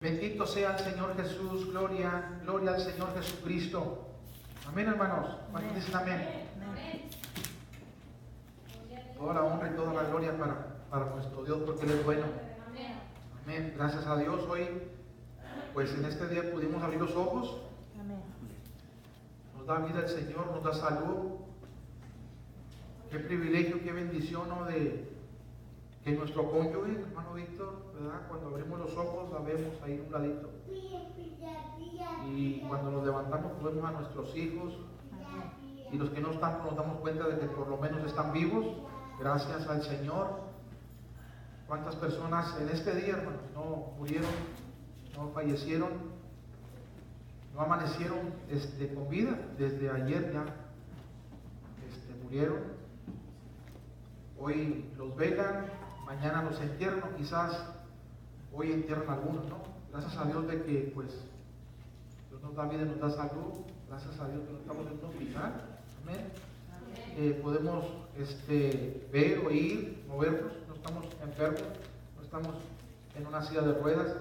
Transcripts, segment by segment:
Bendito sea el Señor Jesús, gloria, gloria al Señor Jesucristo. Amén, hermanos. ¿Cuántos dicen amén? Toda la honra y toda la gloria para nuestro Dios, porque Él es bueno. Amén. Gracias a Dios hoy, pues en este día pudimos abrir los ojos. Nos da vida el Señor, nos da salud. Qué privilegio, qué bendición, ¿no? De que nuestro cónyuge, hermano Víctor, ¿verdad? Cuando abrimos los ojos la vemos ahí un ladito. Y cuando nos levantamos vemos a nuestros hijos. Y los que no están nos damos cuenta de que por lo menos están vivos. Gracias al Señor. ¿Cuántas personas en este día, hermanos, no murieron, no fallecieron, no amanecieron con vida? Desde ayer ya murieron. Hoy los velan, mañana los entierran, o quizás hoy entierran algunos, ¿no? Gracias a Dios de que pues Dios nos da vida y nos da salud. Gracias a Dios que no estamos en un hospital. Amén. Podemos ver, oír, movernos, no estamos enfermos, no estamos en una silla de ruedas.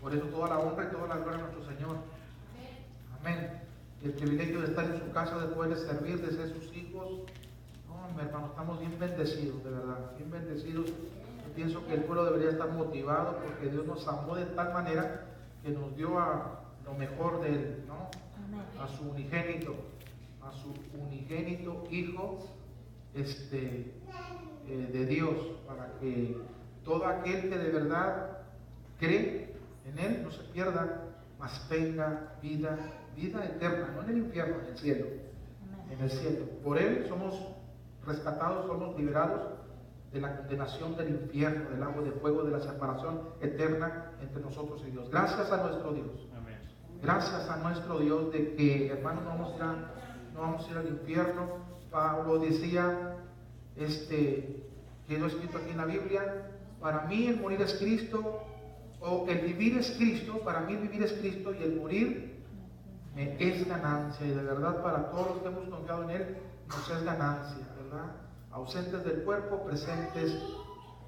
Por eso toda la honra y toda la gloria a nuestro Señor. Amén. Y el privilegio de estar en su casa, de poderle servir, de ser sus hijos. No, mi hermano, estamos bien bendecidos, de verdad, bien bendecidos. Yo pienso que el pueblo debería estar motivado porque Dios nos amó de tal manera que nos dio a lo mejor de Él, ¿no? A su unigénito Hijo de Dios, para que todo aquel que de verdad cree en Él no se pierda, mas tenga vida eterna, no en el infierno, en el cielo. En el cielo. Por Él somos rescatados, somos liberados de la condenación del infierno, del lago de fuego, de la separación eterna entre nosotros y Dios. Gracias a nuestro Dios. Amén. Gracias a nuestro Dios de que, hermanos, no vamos a ir al infierno. Pablo decía, quedó escrito aquí en la Biblia: para mí el morir es Cristo, o el vivir es Cristo. Para mí el vivir es Cristo y el morir me es ganancia. Y de verdad, para todos los que hemos confiado en Él, nos es ganancia, ¿verdad? Ausentes del cuerpo, presentes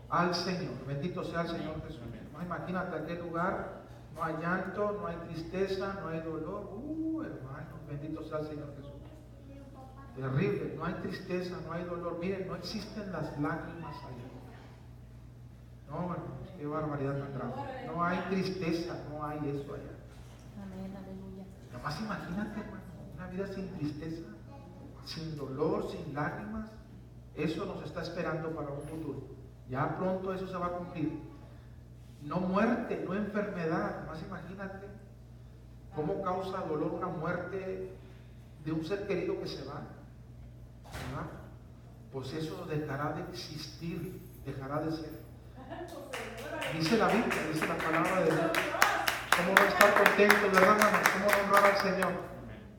al Señor. Bendito sea el Señor Jesús. No, imagínate aquel lugar, no hay llanto, no hay tristeza, no hay dolor. Hermanos, bendito sea el Señor Jesús. Terrible, no hay tristeza, no hay dolor. Miren, no existen las lágrimas allá. No, hermanos, qué barbaridad tan grande. No hay tristeza, no hay eso allá. Amén, aleluya. Nomás imagínate, hermano, una vida sin tristeza, sin dolor, sin lágrimas. Eso nos está esperando para un futuro. Ya pronto eso se va a cumplir. No muerte, no enfermedad. Nomás imagínate cómo causa dolor una muerte de un ser querido que se va, ¿verdad? Pues eso dejará de existir, dejará de ser. Dice la Biblia, dice la palabra de Dios. ¿Cómo no estar contentos, verdad, hermanos? ¿Cómo no honrar al Señor?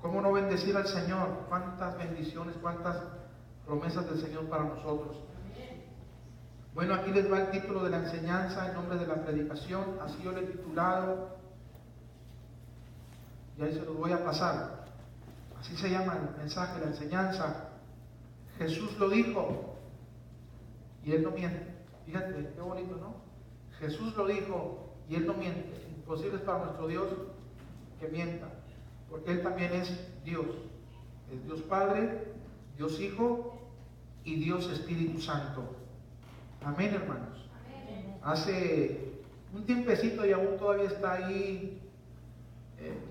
¿Cómo no bendecir al Señor? ¿Cuántas bendiciones, cuántas promesas del Señor para nosotros? Bueno, aquí les va el título de la enseñanza en nombre de la predicación. Así yo le he titulado, y ahí se los voy a pasar. Así se llama el mensaje, la enseñanza. Jesús lo dijo y Él no miente. Fíjate, qué bonito, ¿no? Jesús lo dijo y Él no miente. Imposible es para nuestro Dios que mienta, porque Él también es Dios. Es Dios Padre, Dios Hijo y Dios Espíritu Santo. Amén, hermanos. Amén. Hace un tiempecito y aún todavía está ahí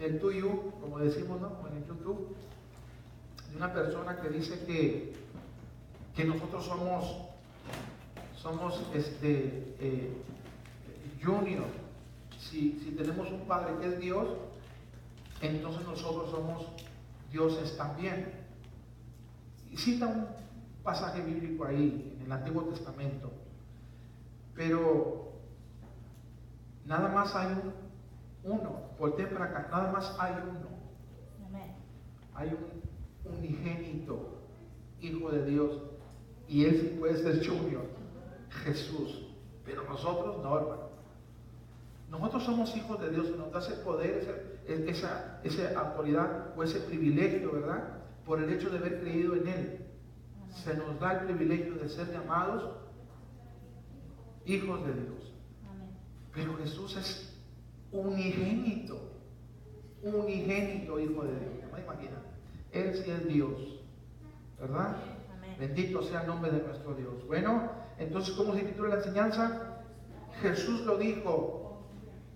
el tuyo, como decimos, ¿no? En el YouTube, de una persona que dice que nosotros somos junior. Si tenemos un Padre que es Dios, entonces nosotros somos dioses también. Y cita un pasaje bíblico ahí en el Antiguo Testamento, pero nada más hay uno. Volteen para acá, nada más hay uno. Amén. Hay un unigénito Hijo de Dios, y Él sí puede ser junior, Jesús. Pero nosotros no, hermano. Nosotros somos hijos de Dios y nos da ese poder, esa autoridad o ese privilegio, ¿verdad? Por el hecho de haber creído en Él. Amén. Se nos da el privilegio de ser llamados hijos de Dios. Amén. Pero Jesús es unigénito Hijo de Dios. ¿No me imagina? Él sí es Dios, ¿verdad? Amén. Bendito sea el nombre de nuestro Dios. Bueno, entonces, ¿cómo se titula la enseñanza? Jesús lo dijo,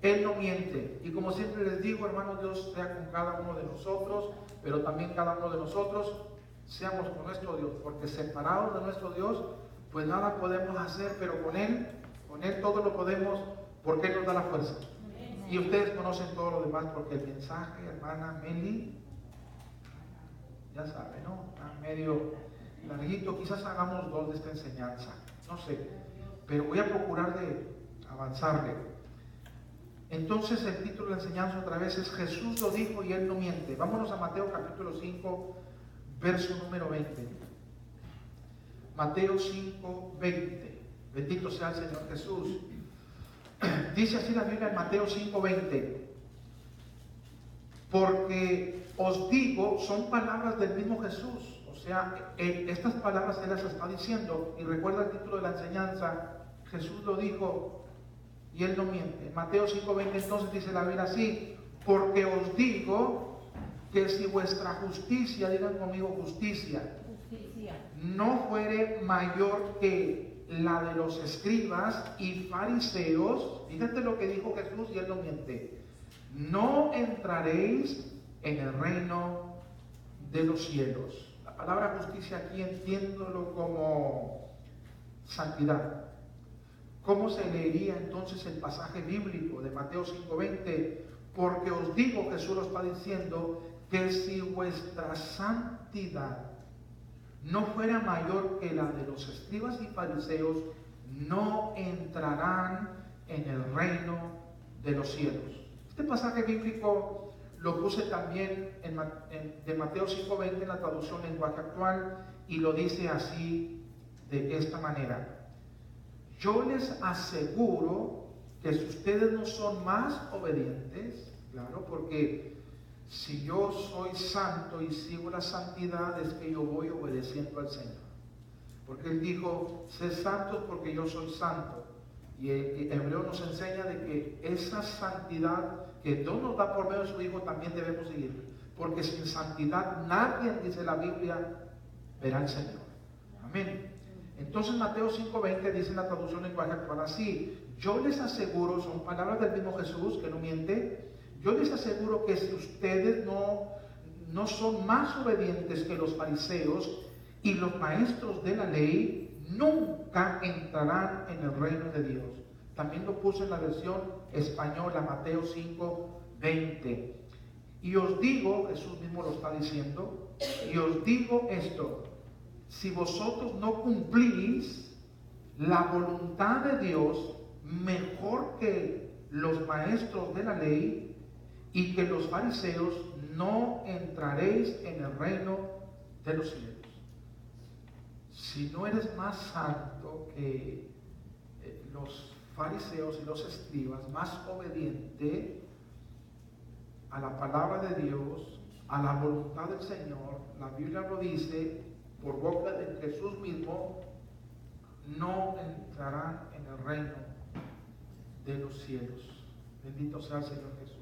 Él no miente. Y como siempre les digo, hermanos, Dios sea con cada uno de nosotros, pero también cada uno de nosotros seamos con nuestro Dios, porque separados de nuestro Dios, pues nada podemos hacer, pero con Él todo lo podemos, porque Él nos da la fuerza. Y ustedes conocen todo lo demás, porque el mensaje, hermana Meli, ya sabe, ¿no? Está medio larguito, quizás hagamos 2 de esta enseñanza, no sé, pero voy a procurar de avanzarle. Entonces el título de la enseñanza otra vez es Jesús lo dijo y Él no miente. Vámonos a Mateo capítulo 5, verso número 20. Mateo 5, 20. Bendito sea el Señor Jesús. Dice así la Biblia en Mateo 5, 20. Porque os digo, son palabras del mismo Jesús. O sea, estas palabras Él las está diciendo. Y recuerda el título de la enseñanza. Jesús lo dijo y Él no miente. En Mateo 5, 20 entonces dice la Biblia así. Porque os digo que si vuestra justicia, digan conmigo justicia, no fuere mayor que la de los escribas y fariseos, fíjate lo que dijo Jesús y Él no miente, no entraréis en el reino de los cielos. La palabra justicia aquí entiéndolo como santidad. ¿Cómo se leería entonces el pasaje bíblico de Mateo 5:20? Porque os digo, Jesús lo está diciendo, que si vuestra santidad no fuera mayor que la de los escribas y fariseos, no entrarán en el reino de los cielos. Este pasaje bíblico lo puse también de Mateo 5:20 en la traducción lenguaje actual y lo dice así, de esta manera. Yo les aseguro que si ustedes no son más obedientes, claro, porque si yo soy santo y sigo la santidad, es que yo voy obedeciendo al Señor. Porque Él dijo, sed santos porque yo soy santo. Y el Hebreo nos enseña de que esa santidad que Dios nos da por medio de su Hijo también debemos seguir. Porque sin santidad nadie, dice la Biblia, verá al Señor. Amén. Entonces Mateo 5:20 dice en la traducción lenguaje actual así. Yo les aseguro, son palabras del mismo Jesús que no miente. Yo les aseguro que si ustedes no son más obedientes que los fariseos y los maestros de la ley, nunca entrarán en el reino de Dios. También lo puse en la versión española, Mateo 5:20. Y os digo, Jesús mismo lo está diciendo, y os digo esto, si vosotros no cumplís la voluntad de Dios mejor que los maestros de la ley, y que los fariseos, no entraréis en el reino de los cielos. Si no eres más santo que los fariseos y los escribas, más obediente a la palabra de Dios, a la voluntad del Señor, la Biblia lo dice por boca de Jesús mismo, no entrarán en el reino de los cielos. Bendito sea el Señor Jesús.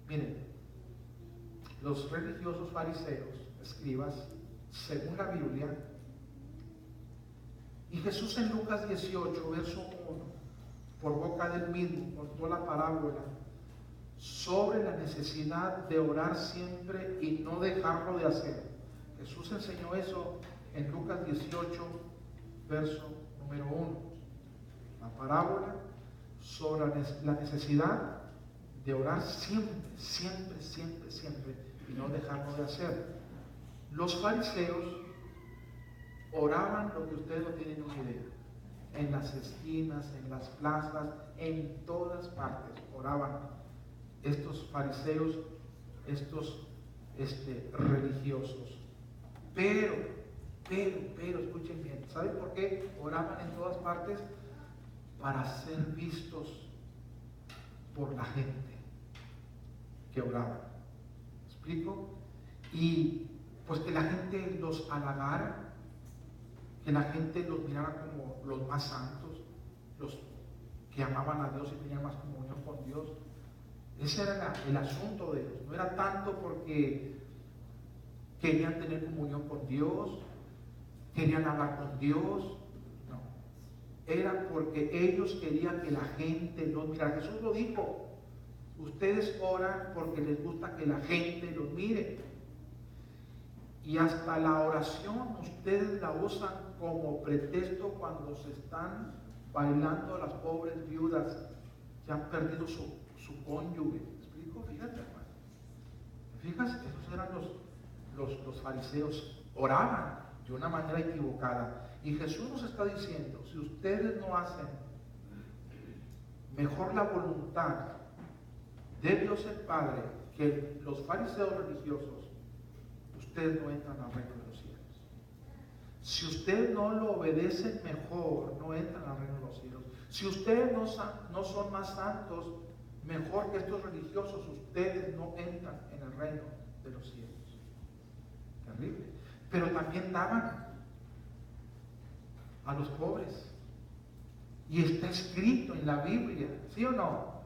Miren, los religiosos fariseos, escribas, según la Biblia, y Jesús en Lucas 18, verso 1, por boca del mismo, contó la parábola sobre la necesidad de orar siempre y no dejarlo de hacer. Jesús enseñó eso en Lucas 18, verso número 1. La parábola sobre la necesidad de orar siempre, y no dejarlo de hacer. Los fariseos oraban lo que ustedes no tienen una idea. En las esquinas, en las plazas, en todas partes oraban estos fariseos, estos religiosos. Pero, escuchen bien, ¿saben por qué oraban en todas partes? Para ser vistos por la gente que oraba. ¿Me explico? Y pues que la gente los halagara, que la gente los mirara como los más santos, los que amaban a Dios y tenían más comunión con Dios. Ese era el asunto de ellos. No era tanto porque querían tener comunión con Dios, querían hablar con Dios. No. Era porque ellos querían que la gente los mirara. Jesús lo dijo. Ustedes oran porque les gusta que la gente los mire. Y hasta la oración ustedes la usan como pretexto cuando se están bailando las pobres viudas que han perdido su cónyuge. ¿Me explico? Fíjate, hermano. Fíjate, esos eran los fariseos. Oraban de una manera equivocada. Y Jesús nos está diciendo, si ustedes no hacen mejor la voluntad de Dios el Padre que los fariseos religiosos, ustedes no entran al reino de los cielos. Si ustedes no lo obedecen mejor, no entran al reino de los cielos. Si ustedes no son más santos, mejor que estos religiosos, ustedes no entran en el reino de los cielos. Terrible. Pero también daban a los pobres. Y está escrito en la Biblia, ¿sí o no?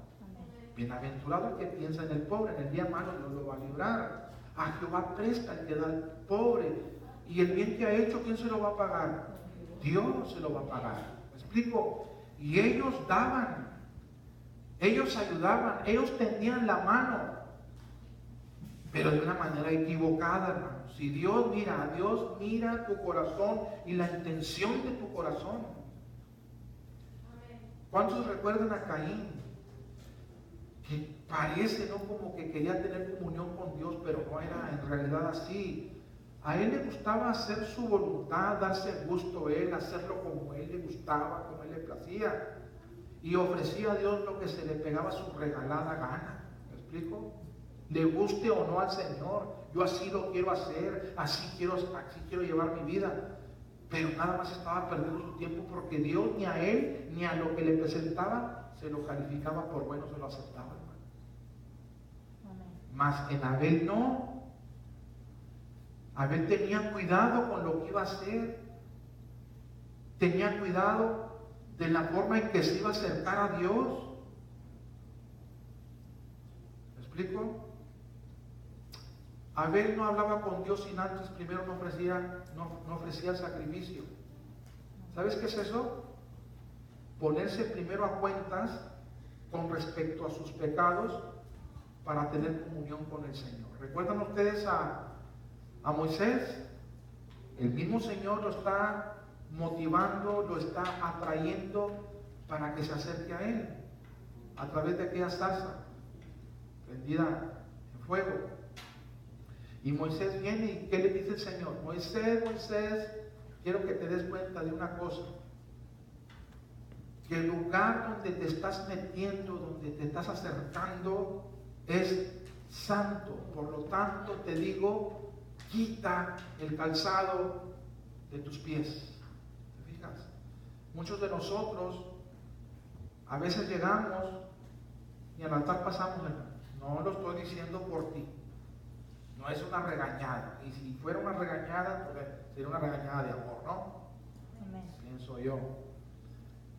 Bienaventurado el que piensa en el pobre, en el día malo Dios lo va a librar. A Jehová presta el que da al pobre. Y el bien que ha hecho, ¿quién se lo va a pagar? Dios se lo va a pagar. ¿Me explico? Y ellos daban, ellos ayudaban, ellos tendían la mano, pero de una manera equivocada, hermano. Si Dios mira tu corazón y la intención de tu corazón. ¿Cuántos recuerdan a Caín? Que parece, ¿no?, como que quería tener comunión con Dios, pero no era en realidad así. A él le gustaba hacer su voluntad, darse gusto a él, hacerlo como él le gustaba, como él le placía. Y ofrecía a Dios lo que se le pegaba a su regalada gana. ¿Me explico? Le guste o no al Señor, yo así lo quiero hacer, así quiero llevar mi vida. Pero nada más estaba perdiendo su tiempo porque Dios ni a él ni a lo que le presentaba se lo calificaba por bueno, se lo aceptaba, hermano. Mas en Abel no. Abel tenía cuidado con lo que iba a hacer. Tenía cuidado de la forma en que se iba a acercar a Dios. ¿Me explico? Abel no hablaba con Dios sin antes primero no ofrecía el sacrificio. ¿Sabes qué es eso? Ponerse primero a cuentas con respecto a sus pecados para tener comunión con el Señor. ¿Recuerdan ustedes a Moisés? El mismo Señor lo está motivando, lo está atrayendo para que se acerque a Él a través de aquella zarza prendida en fuego. Y Moisés viene y ¿qué le dice el Señor? Moisés, quiero que te des cuenta de una cosa, que el lugar donde te estás metiendo, donde te estás acercando es santo. Por lo tanto te digo, quita el calzado de tus pies. ¿Te fijas? Muchos de nosotros a veces llegamos y al altar pasamos, hermano. No lo estoy diciendo por ti. No es una regañada. Y si fuera una regañada, pues sería una regañada de amor, ¿no? Amén. Pienso yo.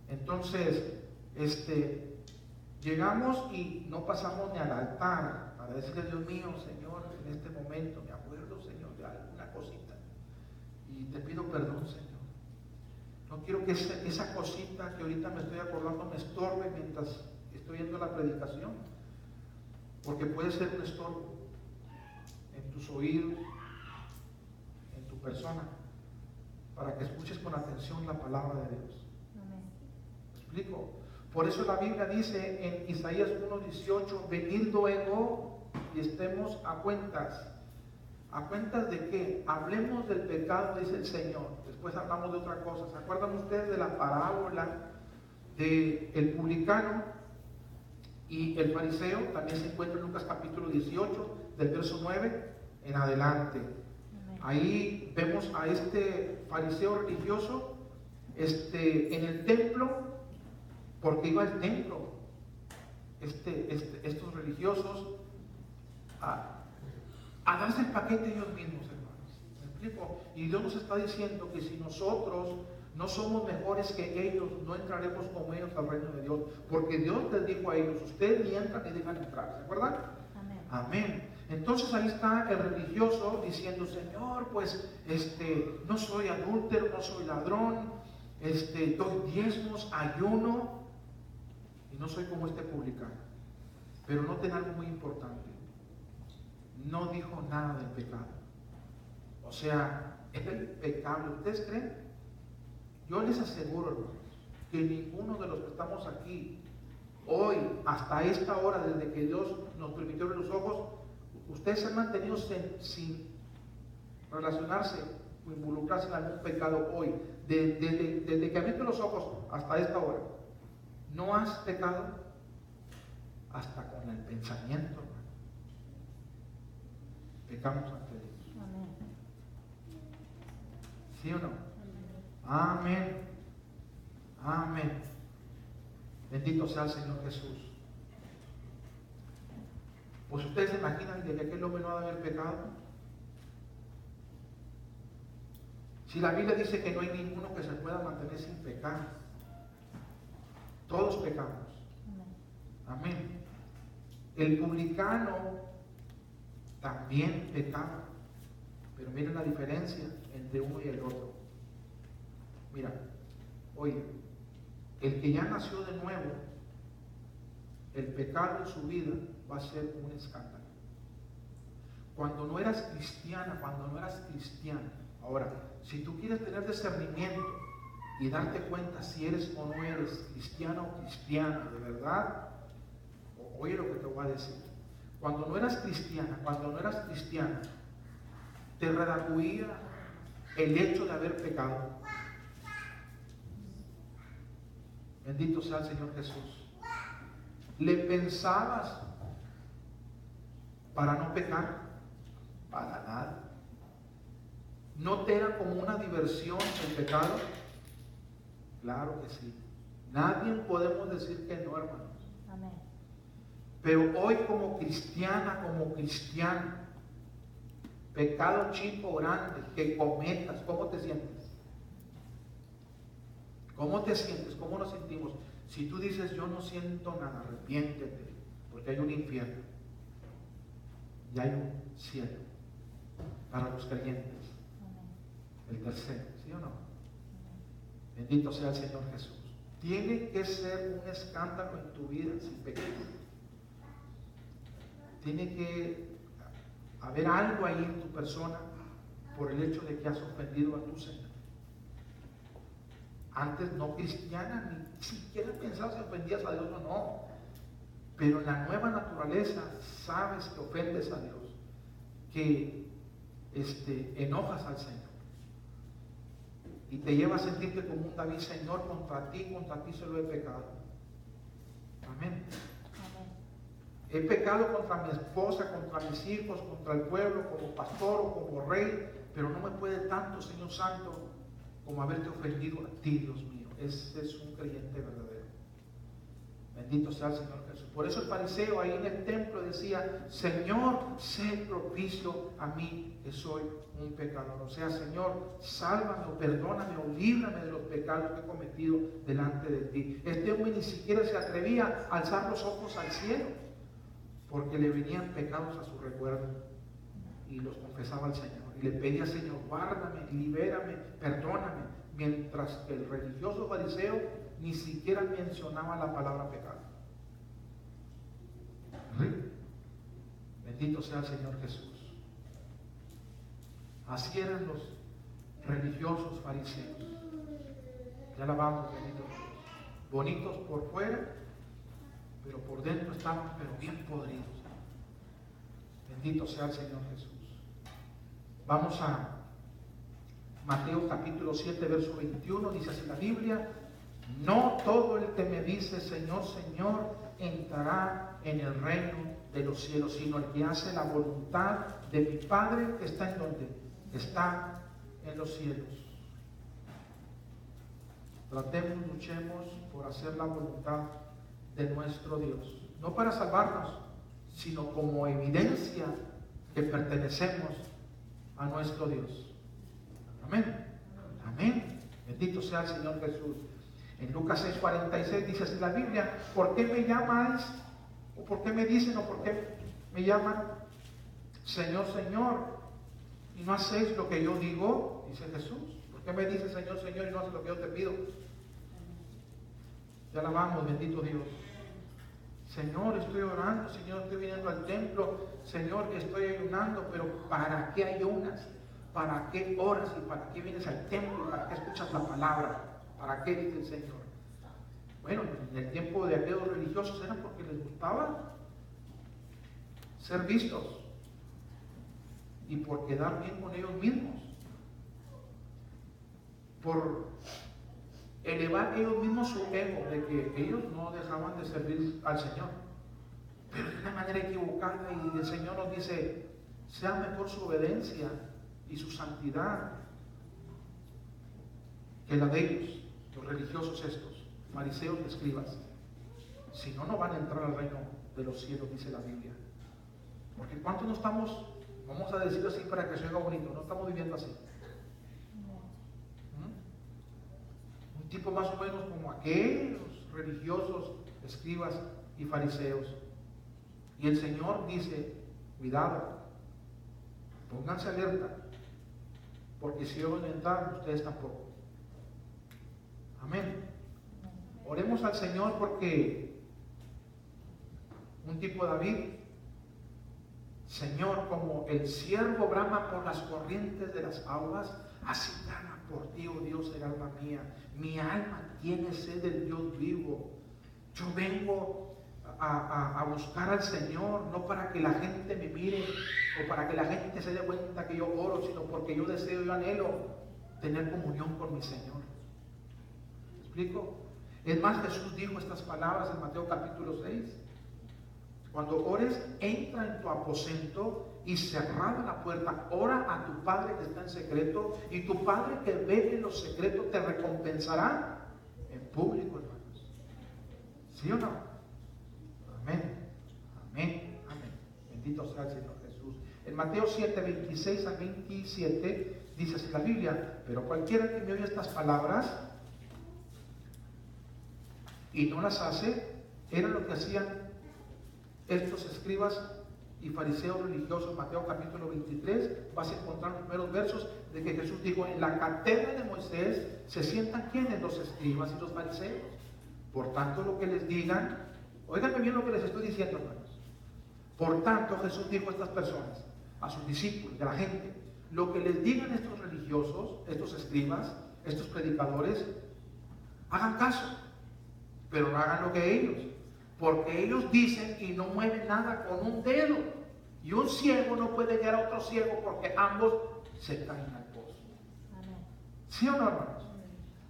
Entonces, llegamos y no pasamos ni al altar para decirle, Dios mío, Señor, en este momento me acuerdo, Señor, de alguna cosita. Y te pido perdón, Señor. No quiero que esa cosita que ahorita me estoy acordando me estorbe mientras estoy yendo a la predicación. Porque puede ser un estorbo en tus oídos, en tu persona, para que escuches con atención la palabra de Dios. Amén. ¿Me explico? Por eso la Biblia dice en Isaías 1:18, venid luego y estemos a cuentas. ¿A cuentas de qué? Hablemos del pecado, dice el Señor. Después hablamos de otra cosa. ¿Se acuerdan ustedes de la parábola del publicano y el fariseo? También se encuentra en Lucas capítulo 18, del verso 9 en adelante. Amén. Ahí vemos a este fariseo religioso en el templo, porque iba al templo estos religiosos a darse el paquete ellos mismos, hermanos. ¿Me explico? Y Dios nos está diciendo que si nosotros No somos mejores que ellos, no entraremos como ellos al reino de Dios, porque Dios les dijo a ellos, ustedes ni entran ni dejan entrar, ¿se acuerdan? Amén. Amén. Entonces ahí está el religioso diciendo, Señor, pues no soy adúltero, no soy ladrón, doy diezmos, ayuno, y no soy como este publicano. Pero noten algo muy importante, no dijo nada del pecado. O sea, es el pecado. ¿Ustedes creen? Yo les aseguro, hermanos, que ninguno de los que estamos aquí hoy, hasta esta hora, desde que Dios nos permitió ver los ojos, ustedes se han mantenido sin relacionarse o involucrarse en algún pecado hoy. Desde que abriste los ojos hasta esta hora, ¿no has pecado? Hasta con el pensamiento, hermano. Pecamos ante Dios. Amén. ¿Sí o no? Amén. Amén. Bendito sea el Señor Jesús. Pues ustedes se imaginan de que aquel hombre no ha de haber pecado. Si la Biblia dice que no hay ninguno que se pueda mantener sin pecar, todos pecamos. Amén. El publicano también pecaba, pero miren la diferencia entre uno y el otro. Mira, oye, el que ya nació de nuevo, el pecado en su vida va a ser un escándalo. Cuando no eras cristiana, ahora, si tú quieres tener discernimiento y darte cuenta si eres o no eres cristiano o cristiana de verdad, oye lo que te voy a decir. Cuando no eras cristiana, te redarguía el hecho de haber pecado. Bendito sea el Señor Jesús. ¿Le pensabas para no pecar? Para nada. ¿No te era como una diversión el pecado? Claro que sí. Nadie podemos decir que no, hermanos. Amén. Pero hoy como cristiana, como cristiano, pecado chico o grande que cometas, ¿cómo te sientes? ¿Cómo te sientes? ¿Cómo nos sentimos? Si tú dices, yo no siento nada, arrepiéntete, porque hay un infierno y hay un cielo para los creyentes. El tercero, ¿sí o no? Bendito sea el Señor Jesús. Tiene que ser un escándalo en tu vida sin pecado. Tiene que haber algo ahí en tu persona por el hecho de que has ofendido a tu Señor. Antes no cristiana, ni siquiera pensabas si ofendías a Dios o no. Pero en la nueva naturaleza sabes que ofendes a Dios, que enojas al Señor. Y te lleva a sentirte como un David, Señor, contra ti solo he pecado. Amén. He pecado contra mi esposa, contra mis hijos, contra el pueblo, como pastor o como rey, pero no me puede tanto, Señor Santo, como haberte ofendido a ti, Dios mío. Ese es un creyente verdadero. Bendito sea el Señor Jesús. Por eso el fariseo ahí en el templo decía, Señor, sé propicio a mí, que soy un pecador. O sea, Señor, sálvame o perdóname o líbrame de los pecados que he cometido delante de ti. Este hombre ni siquiera se atrevía a alzar los ojos al cielo, porque le venían pecados a su recuerdo, y los confesaba al Señor. Y le pedía, Señor, guárdame, libérame, perdóname. Mientras que el religioso fariseo ni siquiera mencionaba la palabra pecado. Bendito sea el Señor Jesús. Así eran los religiosos fariseos. Ya alabamos, bendito Dios. Bonitos por fuera, pero por dentro estaban bien podridos. Bendito sea el Señor Jesús. Vamos a Mateo capítulo 7, verso 21. Dice así la Biblia: no todo el que me dice Señor, Señor, entrará en el reino de los cielos, sino el que hace la voluntad de mi Padre que está en donde está en los cielos. Tratemos, luchemos por hacer la voluntad de nuestro Dios, no para salvarnos, sino como evidencia que pertenecemos a nuestro Dios. Amén. Amén. Bendito sea el Señor Jesús. En Lucas 6:46 dice así la Biblia: ¿por qué me llamáis? ¿O por qué me dicen? ¿O por qué me llaman Señor, Señor, y no hacéis lo que yo digo? Dice Jesús. ¿Por qué me dices Señor, Señor, y no haces lo que yo te pido? Te alabamos, bendito Dios. Señor, estoy orando, Señor, estoy viniendo al templo, Señor, estoy ayunando, pero ¿para qué ayunas? ¿Para qué oras? ¿Y para qué vienes al templo? ¿Para qué escuchas la palabra? ¿Para qué? Dice el Señor. Bueno, en el tiempo de aquellos religiosos era porque les gustaba ser vistos y por quedar bien con ellos mismos, por elevar ellos mismos su ego, de que ellos no dejaban de servir al Señor, pero de una manera equivocada. Y el Señor nos dice: sea mejor su obediencia y su santidad que la de ellos, los religiosos estos, fariseos y escribas. Si no, no van a entrar al reino de los cielos, dice la Biblia. Porque ¿cuántos no estamos, vamos a decirlo así para que se oiga bonito, no estamos viviendo así? Un tipo más o menos como aquellos religiosos, escribas y fariseos. Y el Señor dice: cuidado, pónganse alerta, porque si ellos no entran, ustedes tampoco. Amén. Oremos al Señor, porque un tipo David: Señor, como el ciervo brama por las corrientes de las aguas, así brama por ti, oh Dios, el alma mía. Mi alma tiene sed del Dios vivo. Yo vengo a buscar al Señor, no para que la gente me mire o para que la gente se dé cuenta que yo oro, sino porque yo deseo, yo anhelo tener comunión con mi Señor. ¿Me explico? Es más, Jesús dijo estas palabras en Mateo capítulo 6: cuando ores, entra en tu aposento y cerrada la puerta, ora a tu Padre que está en secreto, y tu Padre que ve en los secretos te recompensará en público, hermanos. ¿Sí o no? Amén, amén, amén. Bendito sea el Señor Jesús. En Mateo 7, 26 al 27 dice así la Biblia: pero cualquiera que me oye estas palabras y no las hace, era lo que hacían estos escribas y fariseos religiosos. Mateo capítulo 23, vas a encontrar los primeros versos de que Jesús dijo: en la cátedra de Moisés se sientan ¿quiénes? Los escribas y los fariseos. Por tanto, lo que les digan, óiganme bien lo que les estoy diciendo, hermanos. Por tanto, Jesús dijo a estas personas, a sus discípulos, a la gente: lo que les digan estos religiosos, estos escribas, estos predicadores, hagan caso, pero no hagan lo que ellos, porque ellos dicen y no mueven nada con un dedo, y un ciego no puede guiar a otro ciego, porque ambos se caen al pozo. Amén. ¿Sí o no, hermanos?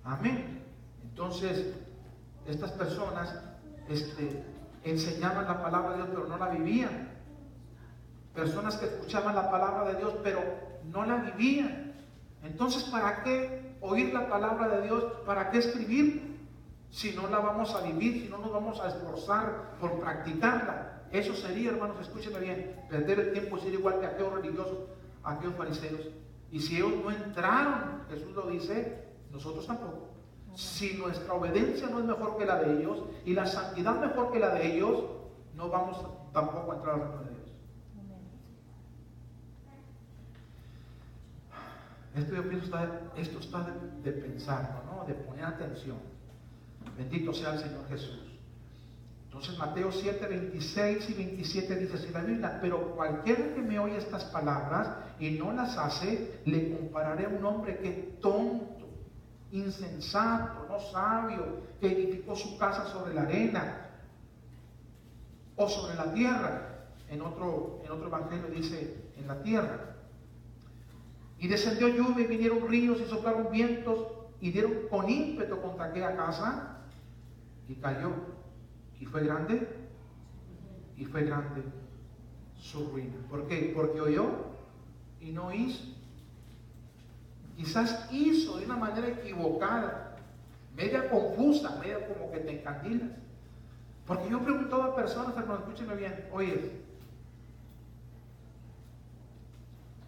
Amén. Entonces, estas personas enseñaban la palabra de Dios, pero no la vivían. Personas que escuchaban la palabra de Dios, pero no la vivían. Entonces, ¿para qué oír la palabra de Dios? ¿Para qué escribir? Si no la vamos a vivir, si no nos vamos a esforzar por practicarla. Eso sería, hermanos, escúchenme bien, perder el tiempo y ser igual que aquellos religiosos, aquellos fariseos. Y si ellos no entraron, Jesús lo dice, nosotros tampoco. Si nuestra obediencia no es mejor que la de ellos y la santidad mejor que la de ellos, no vamos tampoco a entrar al reino de Dios. Esto yo pienso esto está de pensar, ¿no? De poner atención. Bendito sea el Señor Jesús. Entonces Mateo 7, 26 y 27 dice así la Biblia: pero cualquiera que me oye estas palabras y no las hace, le compararé a un hombre que es tonto, insensato, no sabio, que edificó su casa sobre la arena o sobre la tierra. En otro evangelio dice en la tierra. Y descendió lluvia y vinieron ríos y soplaron vientos y dieron con ímpetu contra aquella casa, y cayó, y fue grande su ruina. ¿Por qué? Porque oyó y no hizo. Quizás hizo de una manera equivocada, media confusa, media como que te encandilas. Porque yo he preguntado a personas, hermanos, escúchenme bien: oye,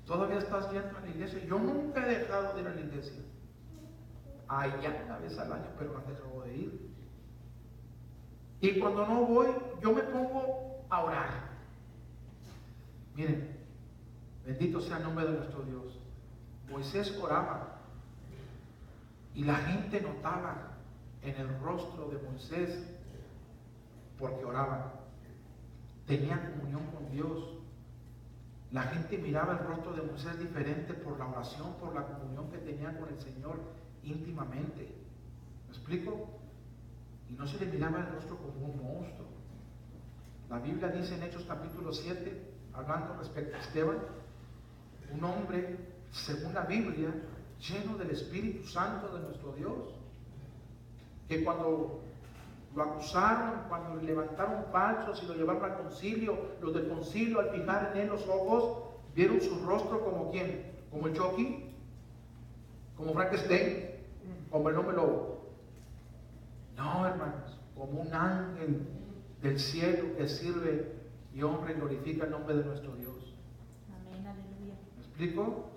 ¿todavía estás yendo a la iglesia? Yo nunca he dejado de ir a la iglesia. allá una vez al año, pero han dejado de ir. Y cuando no voy, yo me pongo a orar. Miren, bendito sea el nombre de nuestro Dios. Moisés oraba y la gente notaba en el rostro de Moisés, porque oraba, tenía comunión con Dios. La gente miraba el rostro de Moisés diferente por la oración, por la comunión que tenía con el Señor íntimamente. ¿Me explico? Y no se le miraba el rostro como un monstruo. La Biblia dice en Hechos capítulo 7, hablando respecto a Esteban, un hombre, según la Biblia, lleno del Espíritu Santo de nuestro Dios, que cuando lo acusaron, cuando le levantaron falsos y lo llevaron al concilio, los del concilio al fijar en él los ojos, vieron su rostro como ¿quién? Como el Chucky, como Frankenstein, como el hombre lobo. No, hermanos, como un ángel del cielo que sirve y honra y glorifica el nombre de nuestro Dios. Amén, aleluya. ¿Me explico?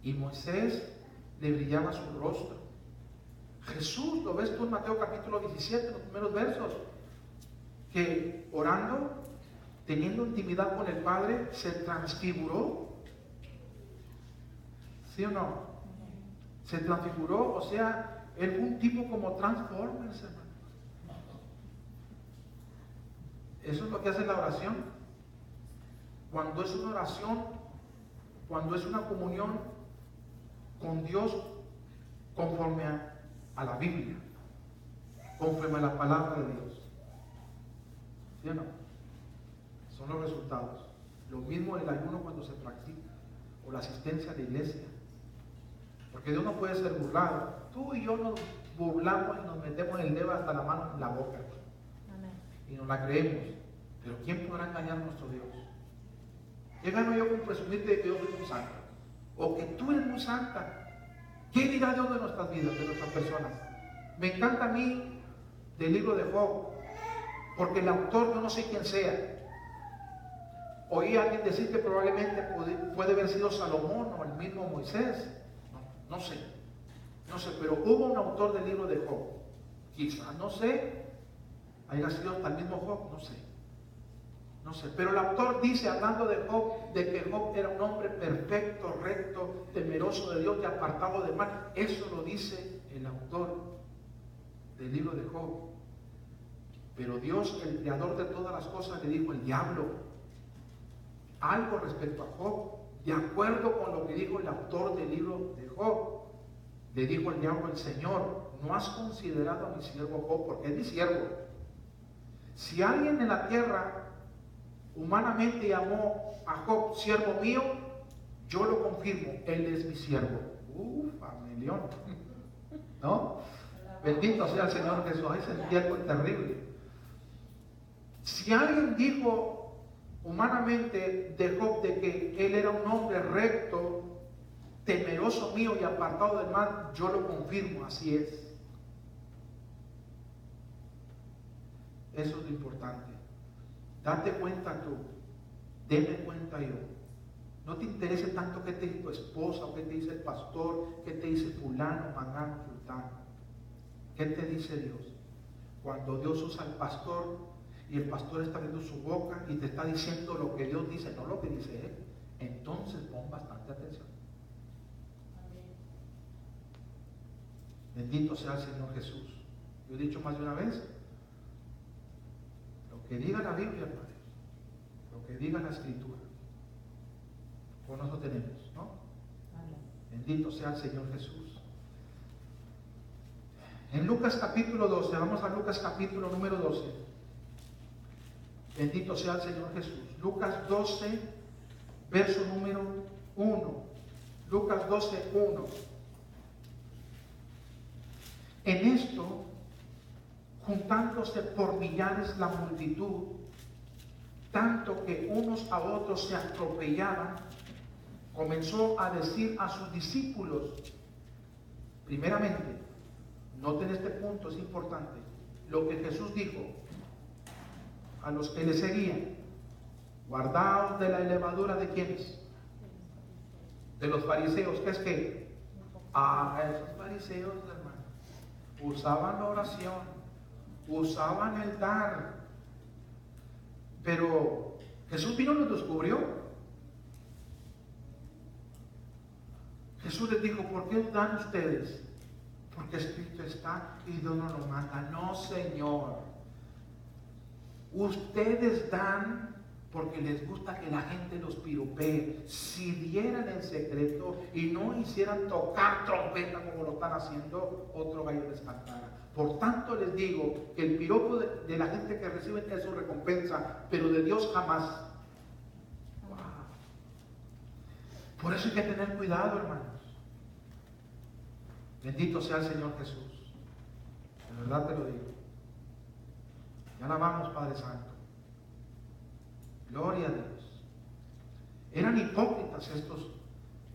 Y Moisés le brillaba su rostro. Jesús, lo ves tú en Mateo capítulo 17, en los primeros versos, que orando, teniendo intimidad con el Padre, se transfiguró. ¿Sí o no? Se transfiguró, o sea, él fue un tipo como Transformers, hermano. Eso es lo que hace la oración. Cuando es una oración, cuando es una comunión con Dios conforme a la Biblia, conforme a la palabra de Dios. ¿Sí o no? Son los resultados. Lo mismo el ayuno cuando se practica, o la asistencia a la iglesia. Porque Dios no puede ser burlado. Tú y yo nos burlamos y nos metemos el dedo hasta la mano en la boca. Amén. Y nos la creemos. Pero ¿quién podrá engañar a nuestro Dios? ¿Qué gano yo con presumirte de que yo soy muy santo? O que tú eres muy santa. ¿Qué dirá Dios de nuestras vidas, de nuestras personas? Me encanta a mí del libro de Job, porque el autor, yo no sé quién sea. Oí a alguien decir que probablemente puede haber sido Salomón o el mismo Moisés. No sé, pero hubo un autor del libro de Job. Quizás, no sé, haya sido hasta el mismo Job, no sé, pero el autor dice, hablando de Job, de que Job era un hombre perfecto, recto, temeroso de Dios y apartado del mal. Eso lo dice el autor del libro de Job. Pero Dios, el creador de todas las cosas, le dijo al diablo algo respecto a Job, de acuerdo con lo que dijo el autor del libro de Job. Le dijo el diablo al Señor: ¿no has considerado a mi siervo Job? Porque es mi siervo. Si alguien en la tierra humanamente llamó a Job siervo mío, yo lo confirmo, él es mi siervo. Familión, ¿no? Bendito sea el Señor Jesús. Ahí sentía algo terrible. Si alguien dijo humanamente de Job de que él era un hombre recto, temeroso mío y apartado del mal, yo lo confirmo, así es. Eso es lo importante. Date cuenta tú, deme cuenta yo. No te interese tanto qué te dice tu esposa, o qué te dice el pastor, qué te dice fulano, mangano, sultano. ¿Qué te dice Dios? Cuando Dios usa al pastor y el pastor está abriendo su boca y te está diciendo lo que Dios dice, no lo que dice él, entonces pon bastante atención. Bendito sea el Señor Jesús. Yo he dicho más de una vez, lo que diga la Biblia, Padre, lo que diga la Escritura, con eso tenemos, ¿no? Bendito sea el Señor Jesús. En Lucas capítulo 12, vamos a Lucas capítulo número 12. Bendito sea el Señor Jesús. Lucas 12, verso número 1. Lucas 12, 1. En esto, juntándose por millares la multitud, tanto que unos a otros se atropellaban, comenzó a decir a sus discípulos, primeramente, noten este punto, es importante, lo que Jesús dijo a los que le seguían: guardaos de la levadura de quienes, de los fariseos, que es que Esos fariseos, hermano, usaban la oración, usaban el dar, pero Jesús vino y los descubrió. Jesús les dijo: ¿por qué dan ustedes? Porque escrito está y Dios no lo manda. No, Señor. Ustedes dan porque les gusta que la gente los piropee. Si dieran en secreto y no hicieran tocar trompeta como lo están haciendo, otro gallo les cantara. Por tanto les digo que el piropo de la gente que reciben es su recompensa, pero de Dios jamás. Wow. Por eso hay que tener cuidado, hermanos. Bendito sea el Señor Jesús. De verdad te lo digo. Ya alabamos, Padre Santo. Gloria a Dios. Eran hipócritas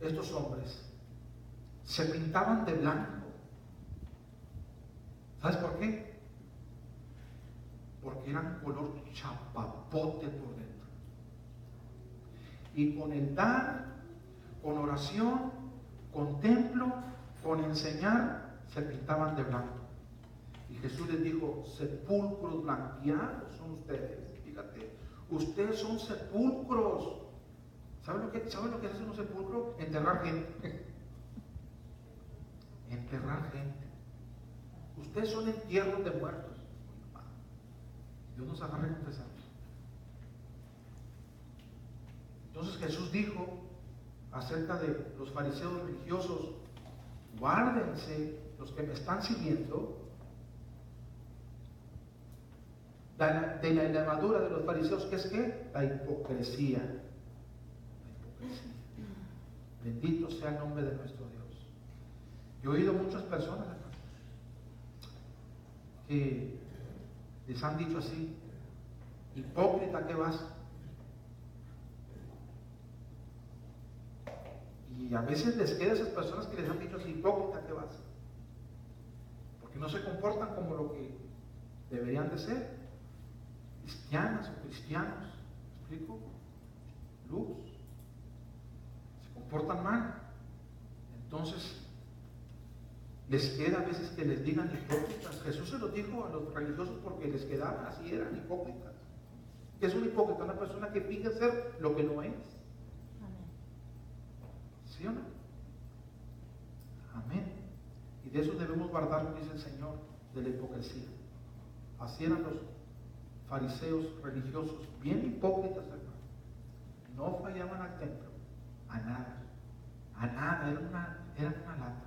estos hombres. Se pintaban de blanco. ¿Sabes por qué? Porque eran color chapapote por dentro. Y con el dar, con oración, con templo, con enseñar, se pintaban de blanco. Y Jesús les dijo: sepulcros blanqueados son ustedes. Fíjate, ustedes son sepulcros. ¿Saben lo que es un sepulcro? Enterrar gente. Enterrar gente. Ustedes son entierros de muertos. Dios nos agarre confesando. Entonces Jesús dijo acerca de los fariseos religiosos: guárdense, los que me están siguiendo, de la levadura de los fariseos, que es ¿qué? La hipocresía. La hipocresía. Bendito sea el nombre de nuestro Dios. Yo he oído muchas personas que les han dicho así: hipócrita, ¿qué vas? Y a veces les queda a esas personas que les han dicho así: hipócrita, ¿qué vas? Porque no se comportan como lo que deberían de ser, cristianas o cristianos. ¿Me explico? Luz. Se comportan mal. Entonces les queda a veces que les digan hipócritas. Jesús se lo dijo a los religiosos porque les quedaba, así eran hipócritas. ¿Qué es un hipócrita? Una persona que finge ser lo que no es. Amén. ¿Sí o no? Amén. Y de eso debemos guardarnos, dice el Señor, de la hipocresía. Así eran los fariseos religiosos, bien hipócritas, hermano. No fallaban al templo, a nada, era una lata.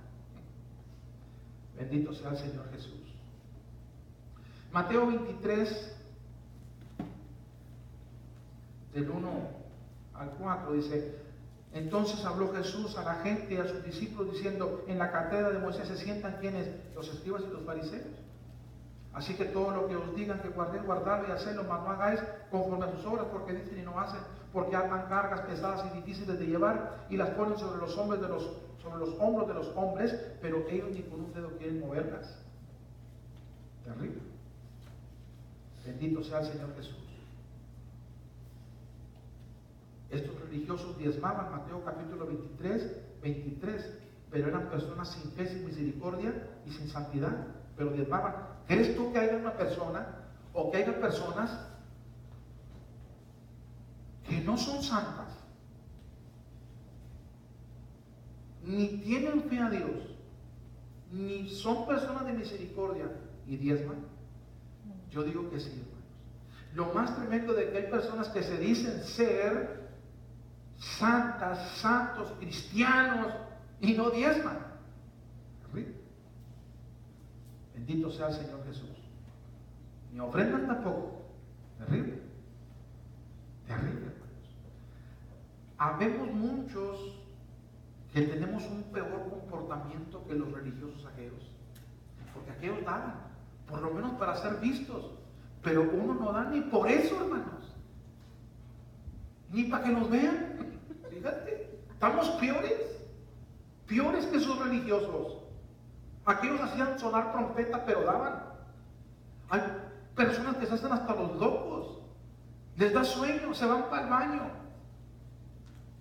Bendito sea el Señor Jesús. Mateo 23, del 1 al 4, dice: entonces habló Jesús a la gente y a sus discípulos diciendo: en la cátedra de Moisés se sientan ¿quiénes? Los escribas y los fariseos. Así que todo lo que os digan que guardéis, guardadlo y hacedlo, mas no hagáis conforme a sus obras, porque dicen y no hacen, porque arman cargas pesadas y difíciles de llevar y las ponen sobre los hombros de los hombres, pero ellos ni con un dedo quieren moverlas. Terrible. Bendito sea el Señor Jesús. Estos religiosos diezmaban, Mateo capítulo 23, pero eran personas sin fe, sin misericordia y sin santidad, pero diezmaban. ¿Crees tú que haya una persona o que haya personas que no son santas, ni tienen fe a Dios, ni son personas de misericordia y diezman? Yo digo que sí, hermanos. Lo más tremendo de que hay personas que se dicen ser santas, santos, cristianos y no diezman. Terrible. Bendito sea el Señor Jesús. Ni ofrendan tampoco. Terrible. Terrible, hermanos. Habemos muchos que tenemos un peor comportamiento que los religiosos aquellos. Porque aquellos daban, por lo menos para ser vistos. Pero uno no da ni por eso, hermanos. Ni para que nos vean. Fíjate, estamos peores que esos religiosos. Aquellos hacían sonar trompeta, pero daban. Hay personas que se hacen hasta los locos. Les da sueño, se van para el baño.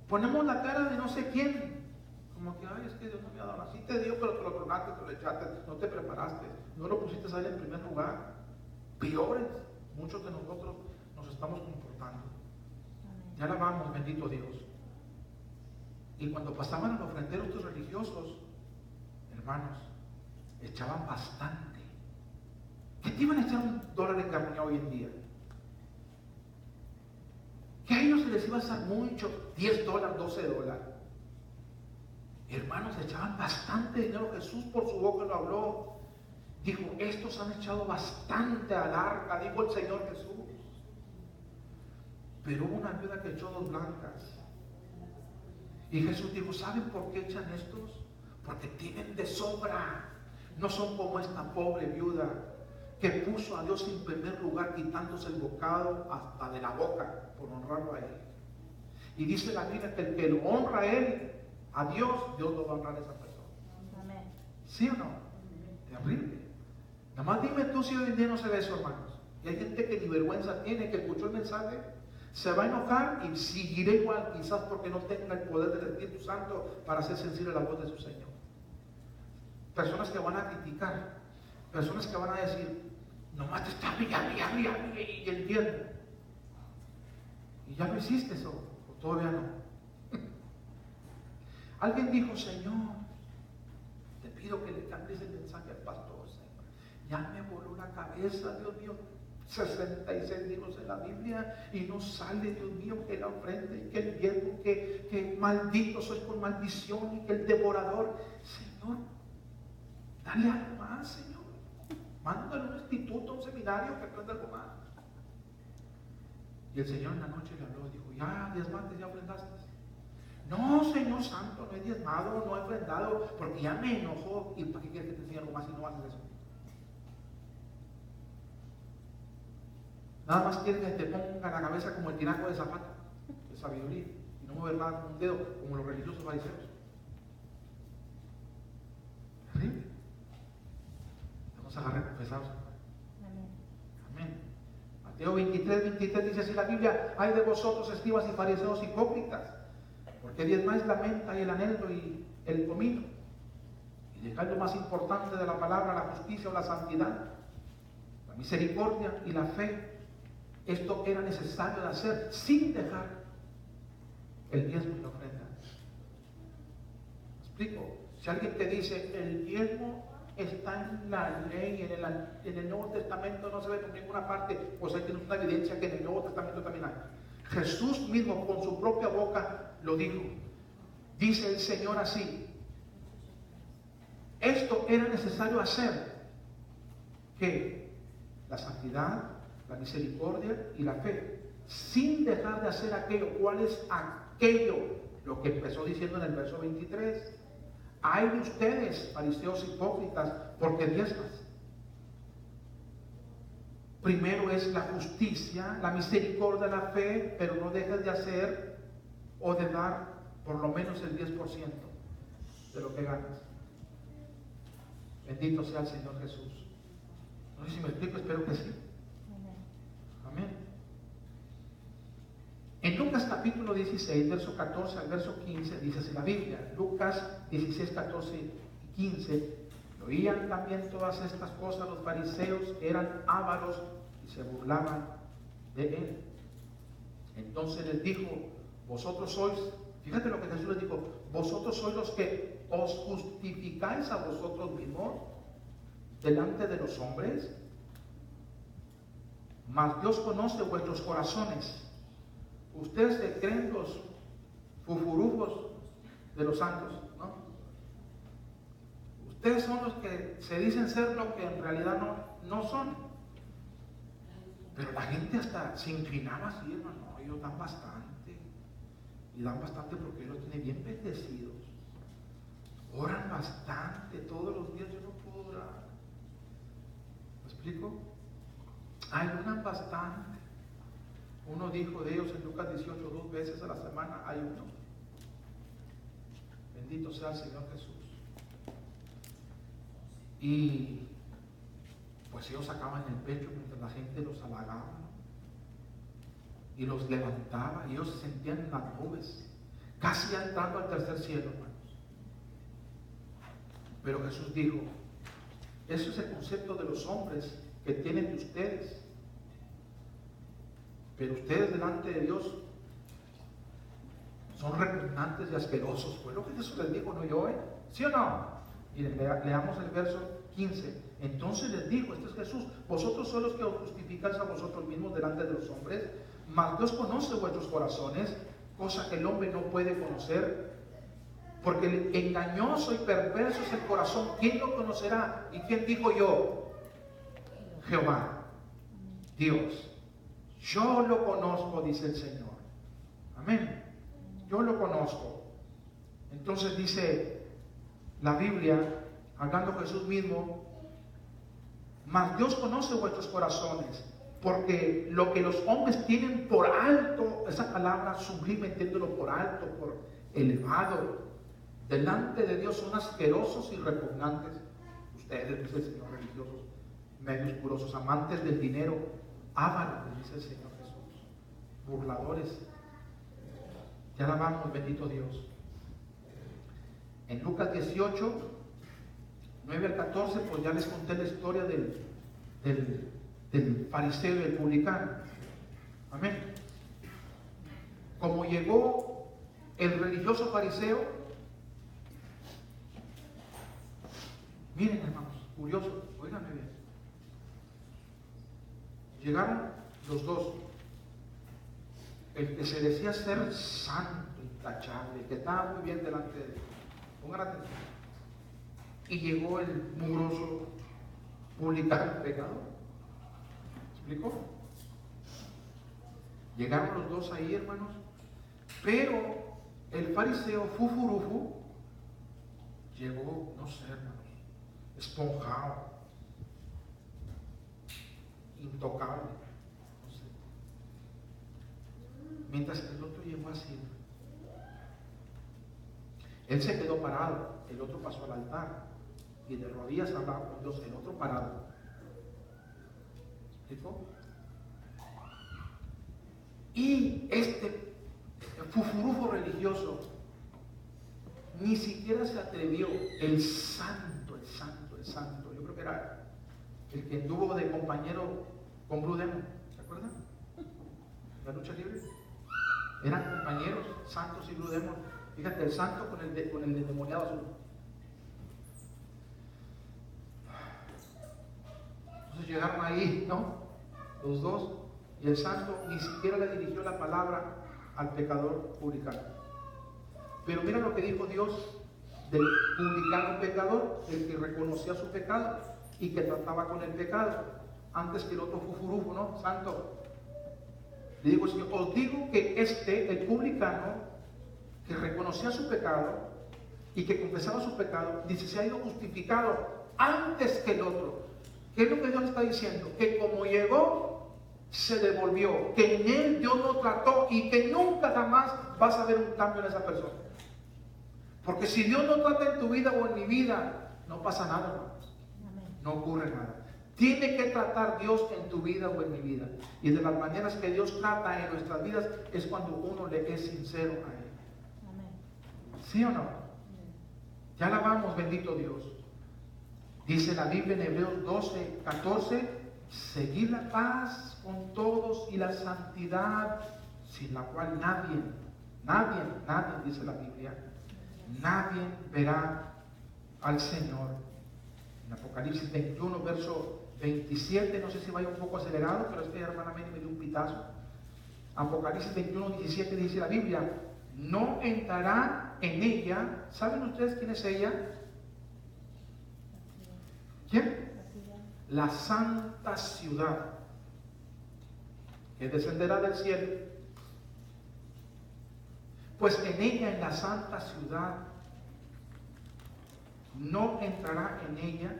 Ponemos la cara de no sé quién. Como que, ay, es que Dios no me ha dado nada. Sí te dio, pero te lo tronaste, te lo echaste, no te preparaste, no lo pusiste a él en primer lugar. Peores, muchos de nosotros nos estamos comportando. Ya la vamos, bendito Dios. Y cuando pasaban a los ofrenderos estos religiosos, hermanos, echaban bastante. ¿Qué te iban a echar $1 en carne hoy en día? Que a ellos se les iba a hacer mucho, $10, $12. Hermanos, echaban bastante dinero. Jesús por su boca lo habló. Dijo, estos han echado bastante al arca, dijo el Señor Jesús. Pero hubo una viuda que echó 2 blancas. Y Jesús dijo, ¿saben por qué echan estos? Porque tienen de sobra. No son como esta pobre viuda que puso a Dios en primer lugar, quitándose el bocado hasta de la boca por honrarlo a Él. Y dice la Biblia que el que lo honra a Él, a Dios, Dios lo va a honrar a esa persona. Amén. ¿Sí o no? Es horrible. Nada más dime tú si hoy en día no se ve eso, hermanos. Y hay gente que ni vergüenza tiene, que escuchó el mensaje, se va a enojar y seguirá igual, quizás porque no tenga el poder del Espíritu Santo para hacer sensible la voz de su Señor. Personas que van a criticar, personas que van a decir, nomás te está y el diezmo. Y ya lo hiciste eso, o todavía no. Alguien dijo, Señor, te pido que le cambies el mensaje al pastor, Señor. Ya me voló la cabeza, Dios mío. 66 libros en la Biblia y no sale, Dios mío, que la ofrenda y que el diezmo, que maldito sois por maldición y que el devorador. Señor, dale algo más, Señor. Mándale a un instituto, a un seminario que aprenda algo más. Y el Señor en la noche le habló y dijo, ya diezmaste, ya ofrendaste. No, Señor Santo, no he diezmado, no he ofrendado, porque ya me enojó. ¿Y para qué quieres que te enseñe algo más si no haces eso? Nada más quieren que te ponga la cabeza como el tinaco de zapato, de sabiduría, y no mover nada con un dedo, como los religiosos fariseos. Terrible. Vamos a agarrar confesados. Amén. Amén. Mateo 23 dice así la Biblia, hay de vosotros, escribas y fariseos hipócritas, porque diezmáis la menta y el anhelo y el comino, y dejáis lo más importante de la palabra, la justicia o la santidad, la misericordia y la fe. Esto era necesario de hacer sin dejar el diezmo y la ofrenda. ¿Me explico? Si alguien te dice el diezmo está en la ley, en el Nuevo Testamento no se ve por ninguna parte, pues ahí tienes una evidencia que en el Nuevo Testamento también hay. Jesús mismo con su propia boca lo dijo. Dice el Señor así: esto era necesario hacer, que la santidad, la misericordia y la fe, sin dejar de hacer aquello. ¿Cuál es aquello? Lo que empezó diciendo en el verso 23. Hay de ustedes, fariseos hipócritas, porque diezmas. Primero es la justicia, la misericordia, la fe, pero no dejes de hacer o de dar por lo menos el 10% de lo que ganas. Bendito sea el Señor Jesús. No sé si me explico, espero que sí. Amén. En Lucas capítulo 16, verso 14 al verso 15, dice así la Biblia. Lucas 16, 14 y 15. Oían también todas estas cosas los fariseos, eran ávaros y se burlaban de él. Entonces les dijo, vosotros sois, fíjate lo que Jesús les dijo, vosotros sois los que os justificáis a vosotros mismos delante de los hombres, mas Dios conoce vuestros corazones. Ustedes se creen los fufurufos de los santos, ¿no? Ustedes son los que se dicen ser lo que en realidad no son. Pero la gente hasta se inclinaba así, hermano. No, ellos dan bastante. Y dan bastante porque ellos los tienen bien bendecidos. Oran bastante todos los días. Yo no puedo orar. ¿Me explico? Ayunan bastante. Uno dijo de ellos en Lucas 18, 2 veces a la semana ayuno. Bendito sea el Señor Jesús. Y pues ellos sacaban el pecho mientras la gente los halagaba, ¿no? Y los levantaba y ellos se sentían en las nubes, casi entrando al tercer cielo, hermanos. Pero Jesús dijo, eso es el concepto de los hombres que tienen de ustedes. Pero ustedes delante de Dios son repugnantes y asquerosos. Fue lo que Jesús les dijo, no yo, ¿sí o no? Y leamos el verso 15. Entonces les dijo, este es Jesús, vosotros sois los que os justificáis a vosotros mismos delante de los hombres, mas Dios conoce vuestros corazones, cosa que el hombre no puede conocer, porque engañoso y perverso es el corazón. ¿Quién lo conocerá? ¿Y quién dijo yo? Jehová, Dios. Yo lo conozco, dice el Señor. Amén. Yo lo conozco. Entonces dice la Biblia, hablando Jesús mismo, mas Dios conoce vuestros corazones, porque lo que los hombres tienen por alto, esa palabra sublime, entiéndelo, por alto, por elevado, delante de Dios son asquerosos y repugnantes. Ustedes, dice el Señor, religiosos, medios purosos, amantes del dinero, ávaros, dice el Señor Jesús, burladores. Ya la vamos, bendito Dios. En Lucas 18, 9 al 14, pues ya les conté la historia del fariseo y del publicano. Amén. Como llegó el religioso fariseo, miren hermanos, curiosos, óiganme bien. Llegaron los dos, el que se decía ser santo, intachable, que estaba muy bien delante de Dios. Pongan atención. Y llegó el mugroso publicano pecador. ¿Explicó? Llegaron los dos ahí, hermanos, pero el fariseo fufurufu llegó, no sé, hermanos, esponjado, intocable, no sé. Mientras que el otro llegó así. Él se quedó parado, el otro pasó al altar y de rodillas hablaba con Dios, el otro parado. ¿Explicó? Y este fufurufo religioso ni siquiera se atrevió, el santo, yo creo que era el que anduvo de compañero con Blue Demon, ¿se acuerdan? La lucha libre. Eran compañeros, Santos y Blue Demon. Fíjate, el santo con el endemoniado azul. Entonces llegaron ahí, ¿no? Los dos, y el santo ni siquiera le dirigió la palabra al pecador publicano. Pero mira lo que dijo Dios del publicano pecador, el que reconocía su pecado y que trataba con el pecado, antes que el otro fufurufo, ¿no? Santo. Le digo, Señor, os digo que el publicano, que reconocía su pecado y que confesaba su pecado, dice, se ha ido justificado antes que el otro. ¿Qué es lo que Dios está diciendo? Que como llegó, se devolvió, que en él Dios no trató y que nunca jamás vas a ver un cambio en esa persona. Porque si Dios no trata en tu vida o en mi vida, no pasa nada, hermanos. No ocurre nada. Tiene que tratar Dios en tu vida o en mi vida. Y de las maneras que Dios trata en nuestras vidas es cuando uno le es sincero a Él. ¿Sí o no? Ya la vamos, bendito Dios. Dice la Biblia en Hebreos 12, 14, seguid la paz con todos y la santidad, sin la cual nadie, dice la Biblia, nadie verá al Señor. En Apocalipsis 21, verso 27, no sé si vaya un poco acelerado, pero es que hermana me dio un pitazo. Apocalipsis 21, 17 dice la Biblia, no entrará en ella. ¿Saben ustedes quién es ella? ¿Quién? La santa ciudad que descenderá del cielo. Pues en ella, en la santa ciudad, no entrará en ella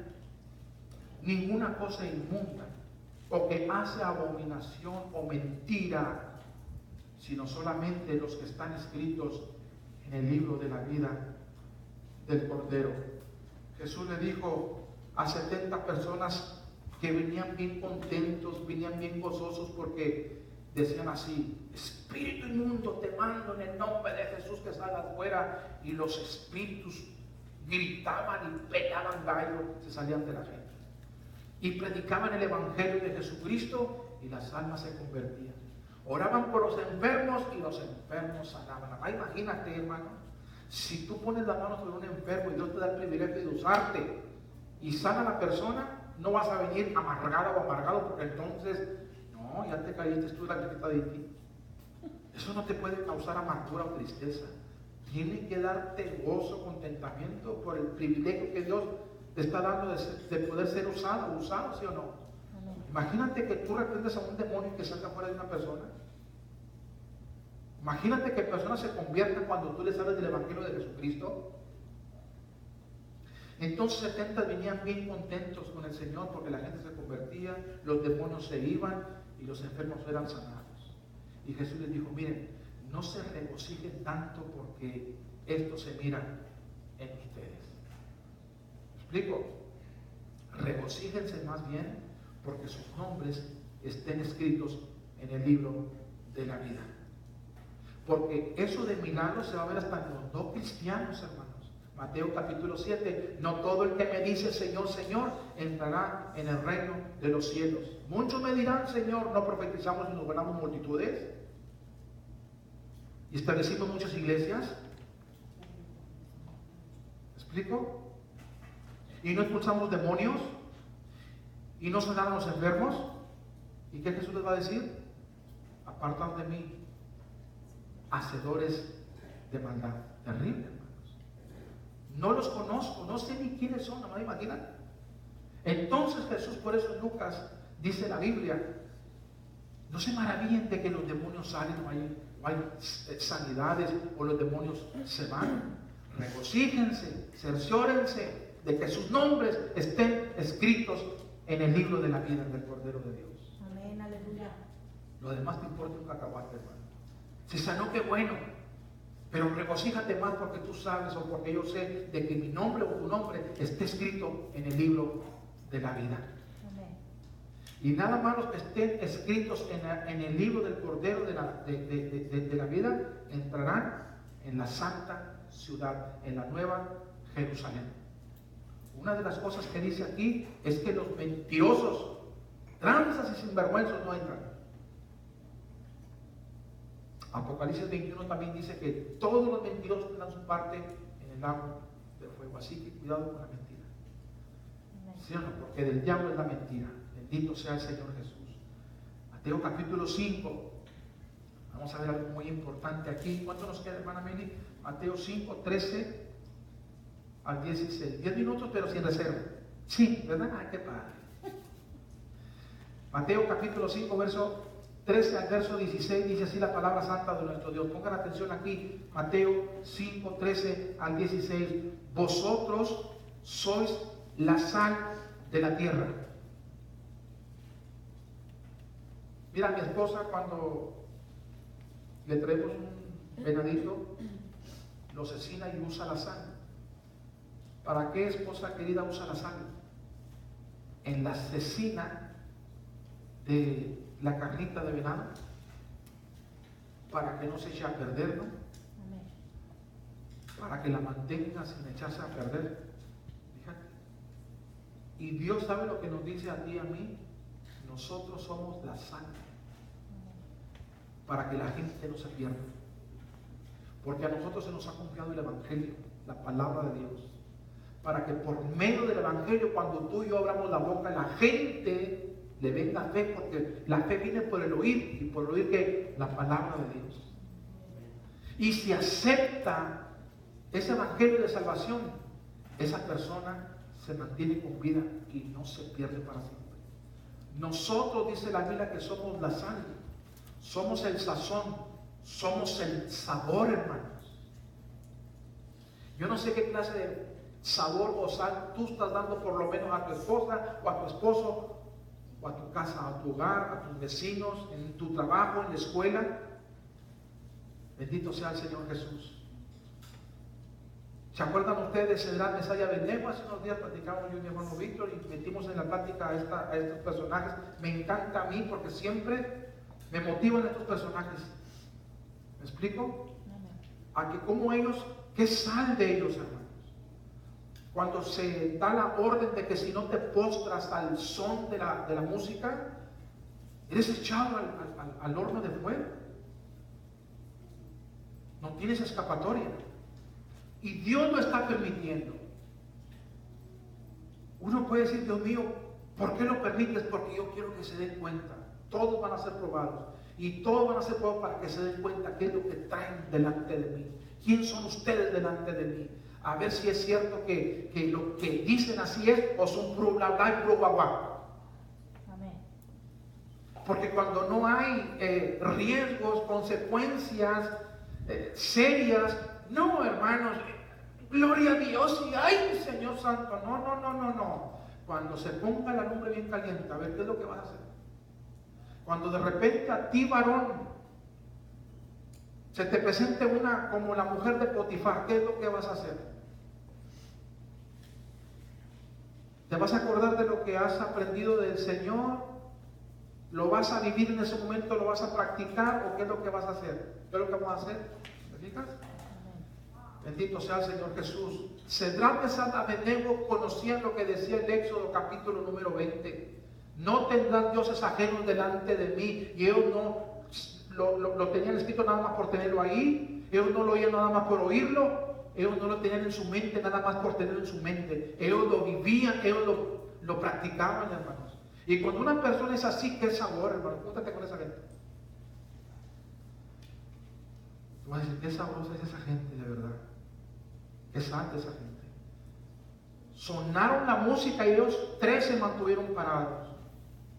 ninguna cosa inmunda o que hace abominación o mentira, sino solamente los que están escritos en el libro de la vida del Cordero. Jesús le dijo a 70 personas que venían bien contentos, venían bien gozosos porque decían así, espíritu inmundo, te mando en el nombre de Jesús que salgas fuera, y los espíritus gritaban y peleaban gallo, se salían de la gente. Y predicaban el Evangelio de Jesucristo y las almas se convertían. Oraban por los enfermos y los enfermos sanaban. Ahora imagínate, hermano, si tú pones la mano sobre un enfermo y Dios te da el privilegio de usarte y sana a la persona, no vas a venir amargada o amargado porque entonces, no, ya te caíste tú la visita de ti. Eso no te puede causar amargura o tristeza. Tiene que darte gozo, contentamiento por el privilegio que Dios te está dando de poder ser usado, ¿sí o no? Amén. Imagínate que tú reprendes a un demonio que salga fuera de una persona. Imagínate que personas se conviertan cuando tú les hablas del Evangelio de Jesucristo. Entonces 70 venían bien contentos con el Señor porque la gente se convertía, los demonios se iban y los enfermos eran sanados. Y Jesús les dijo, miren, no se regocijen tanto porque esto se mira en ustedes. ¿Me explico? Regocíjense más bien porque sus nombres estén escritos en el libro de la vida. Porque eso de milagros se va a ver hasta en los no cristianos, hermanos. Mateo capítulo 7, no todo el que me dice Señor, Señor, entrará en el reino de los cielos. Muchos me dirán, Señor, no profetizamos y nos ganamos multitudes. Y establecimos muchas iglesias. ¿Me explico? Y no expulsamos demonios. Y no sanaron a los enfermos. ¿Y qué Jesús les va a decir? Apartad de mí, hacedores de maldad. Terrible, hermanos. No los conozco, no sé ni quiénes son, no me imaginan. Entonces Jesús, por eso en Lucas dice la Biblia, no se maravillen de que los demonios salen o hay sanidades o los demonios se van. Regocíjense, cerciórense de que sus nombres estén escritos en el libro de la vida del Cordero de Dios. Amén, aleluya. Lo demás te importa un cacahuate, hermano. Si sanó, qué bueno. Pero regocíjate más porque tú sabes o porque yo sé de que mi nombre o tu nombre esté escrito en el libro de la vida. Amén. Y nada más los que estén escritos en el libro del Cordero de la vida entrarán en la santa ciudad, en la nueva Jerusalén. Una de las cosas que dice aquí es que los mentirosos, tranzas y sinvergüenzos no entran. Apocalipsis 21 también dice que todos los mentirosos tendrán su parte en el lago de fuego. Así que cuidado con la mentira. ¿Sí o no? Porque del diablo es la mentira. Bendito sea el Señor Jesús. Mateo capítulo 5. Vamos a ver algo muy importante aquí. ¿Cuánto nos queda, hermana Meli? Mateo 5, 13 al 16. 10 minutos, pero sin reserva. Sí, ¿verdad? Ay, qué padre. Mateo capítulo 5, verso 13 al verso 16, dice así la palabra santa de nuestro Dios. Pongan atención aquí, Mateo 5, 13 al 16. Vosotros sois la sal de la tierra. Mira, mi esposa cuando le traemos un venadito, lo cecina y usa la sal. ¿Para qué, esposa querida, usa la sal? En la cecina de la carnita de venado, para que no se eche a perder, ¿no? Amén. Para que la mantenga sin echarse a perder. Fíjate. Y Dios sabe lo que nos dice a ti y a mí. Nosotros somos la sal, para que la gente no se pierda. Porque a nosotros se nos ha confiado el Evangelio, la palabra de Dios, para que por medio del Evangelio, cuando tú y yo abramos la boca, la gente le venga fe, porque la fe viene por el oír, y por el oír que la palabra de Dios. Y si acepta ese evangelio de salvación, esa persona se mantiene con vida y no se pierde para siempre. Nosotros, dice la Biblia, que somos la sal, somos el sazón, somos el sabor, hermanos. Yo no sé qué clase de sabor o sal tú estás dando por lo menos a tu esposa o a tu esposo, o a tu casa, a tu hogar, a tus vecinos, en tu trabajo, en la escuela. Bendito sea el Señor Jesús. ¿Se acuerdan ustedes de Cedrán, Mesaya, Abednego? Hace unos días platicamos yo y mi hermano Víctor y metimos en la plática a estos personajes. Me encanta a mí porque siempre me motivan estos personajes. ¿Me explico? A que como ellos, qué sal de ellos, hermanos. cuando se da la orden de que si no te postras al son de la música, eres echado al horno de fuego. No tienes escapatoria. Y Dios lo está permitiendo. Uno puede decir, Dios mío, ¿por qué lo permites? Porque yo quiero que se den cuenta. Todos van a ser probados. Y todos van a ser probados para que se den cuenta qué es lo que traen delante de mí. ¿Quién son ustedes delante de mí? A ver si es cierto que lo que dicen así es, o son pro bla bla y pro guagua. Amén. Porque cuando no hay riesgos, consecuencias serias, no, hermanos, gloria a Dios y ay, Señor Santo, no. Cuando se ponga la lumbre bien caliente, a ver qué es lo que vas a hacer. Cuando de repente a ti, varón, se te presente una como la mujer de Potifar, ¿qué es lo que vas a hacer? ¿Te vas a acordar de lo que has aprendido del Señor? ¿Lo vas a vivir en ese momento? ¿Lo vas a practicar? ¿O qué es lo que vas a hacer? ¿Qué es lo que vamos a hacer? ¿Te fijas? Bendito sea el Señor Jesús. Sadrach, Mesach y Abednego conocían lo que decía el Éxodo capítulo número 20. No tendrán dioses ajenos delante de mí. Y ellos no lo tenían escrito nada más por tenerlo ahí. Ellos no lo oían nada más por oírlo. Ellos no lo tenían en su mente nada más por tenerlo en su mente. Ellos lo vivían, ellos lo practicaban, hermanos. Y cuando una persona es así, ¿qué sabor, hermano? Júntate con esa gente. Tú vas a decir, qué sabrosa es esa gente, de verdad. Qué santa esa gente. Sonaron la música y ellos 3 se mantuvieron parados.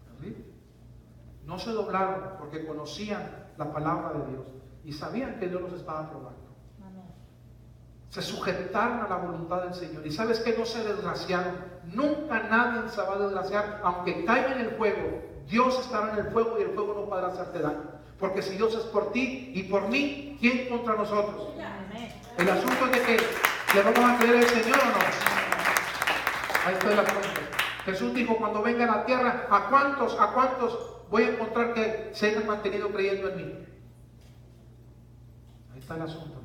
Terrible. No se doblaron porque conocían la palabra de Dios y sabían que Dios los estaba probando. Se sujetaron a la voluntad del Señor. Y sabes que no se desgraciaron. Nunca nadie se va a desgraciar. Aunque caiga en el fuego, Dios estará en el fuego y el fuego no podrá hacerte daño. Porque si Dios es por ti y por mí, ¿quién contra nosotros? El asunto es de que le vamos a creer al Señor o no. Ahí está el asunto. Jesús dijo, cuando venga a la tierra, ¿a cuántos voy a encontrar que se hayan mantenido creyendo en mí? Ahí está el asunto.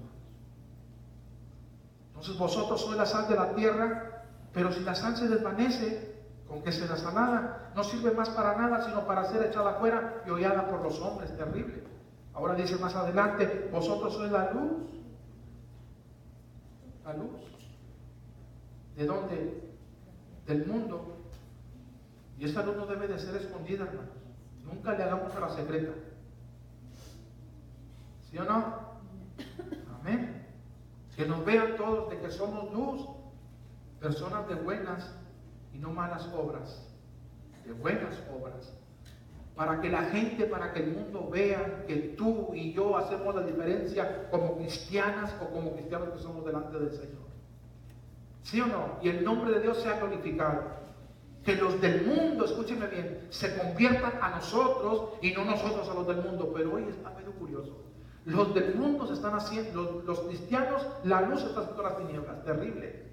Entonces vosotros sois la sal de la tierra, pero si la sal se desvanece, ¿con qué será salada? No sirve más para nada, sino para ser echada afuera y hollada por los hombres. Terrible. Ahora dice más adelante, vosotros sois la luz. La luz. ¿De dónde? Del mundo. Y esta luz no debe de ser escondida, hermanos. Nunca le hagamos a la secreta. ¿Sí o no? Amén. Que nos vean todos de que somos luz, personas de buenas y no malas obras, de buenas obras, para que la gente, para que el mundo vea que tú y yo hacemos la diferencia como cristianas o como cristianos que somos delante del Señor. ¿Sí o no? Y el nombre de Dios sea glorificado. Que los del mundo, escúchenme bien, se conviertan a nosotros y no nosotros a los del mundo. Pero hoy está medio curioso. Los del mundo se están haciendo, los cristianos, la luz está haciendo las tinieblas. Terrible.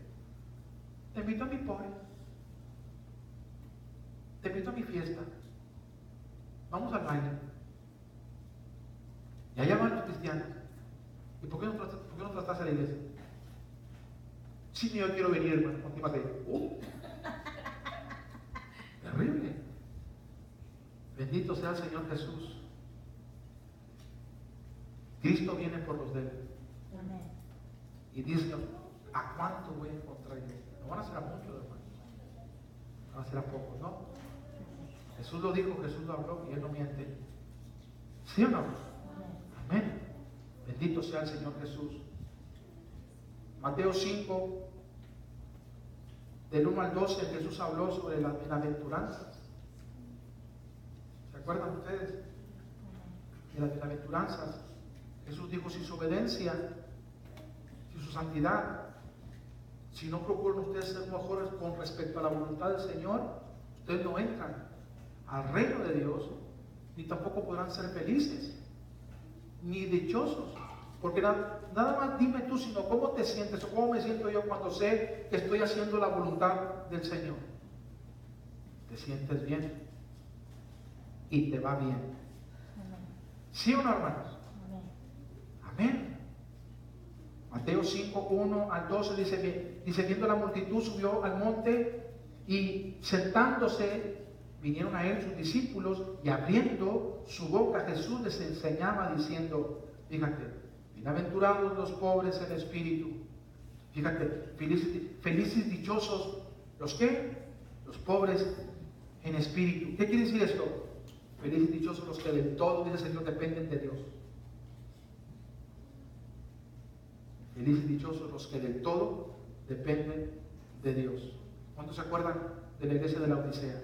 Te invito a mi pobre. Te invito a mi fiesta. Vamos al baile. Y allá van los cristianos. ¿Y por qué no tratas a la iglesia? Sí, yo quiero venir, hermano. Terrible. Bendito sea el Señor Jesús. Cristo viene por los de él. Amén. Y dice, ¿a cuánto voy a encontrar yo? No van a ser a muchos, hermanos. Van a ser a pocos, ¿no? Jesús lo dijo, Jesús lo habló y él no miente. ¿Sí o no? Amén. Bendito sea el Señor Jesús. Mateo 5, del 1 al 12, Jesús habló sobre las bienaventuranzas. ¿Se acuerdan ustedes? De las bienaventuranzas. Jesús dijo, si su obediencia, si su santidad, si no procuran ustedes ser mejores con respecto a la voluntad del Señor, ustedes no entran al reino de Dios, ni tampoco podrán ser felices, ni dichosos. Porque nada más dime tú, sino cómo te sientes o cómo me siento yo cuando sé que estoy haciendo la voluntad del Señor. Te sientes bien y te va bien. ¿Sí o no, hermanos? Amén. Mateo 5, 1 al 12 dice, viendo la multitud subió al monte y sentándose vinieron a él sus discípulos y abriendo su boca Jesús les enseñaba diciendo, fíjate, bienaventurados los pobres en espíritu, fíjate, felices dichosos los que, los pobres en espíritu. ¿Qué quiere decir esto? Felices dichosos los que del todo, dice el Señor, dependen de Dios. Felices dichosos los que del todo dependen de Dios. ¿Cuántos se acuerdan de la iglesia de la Odisea?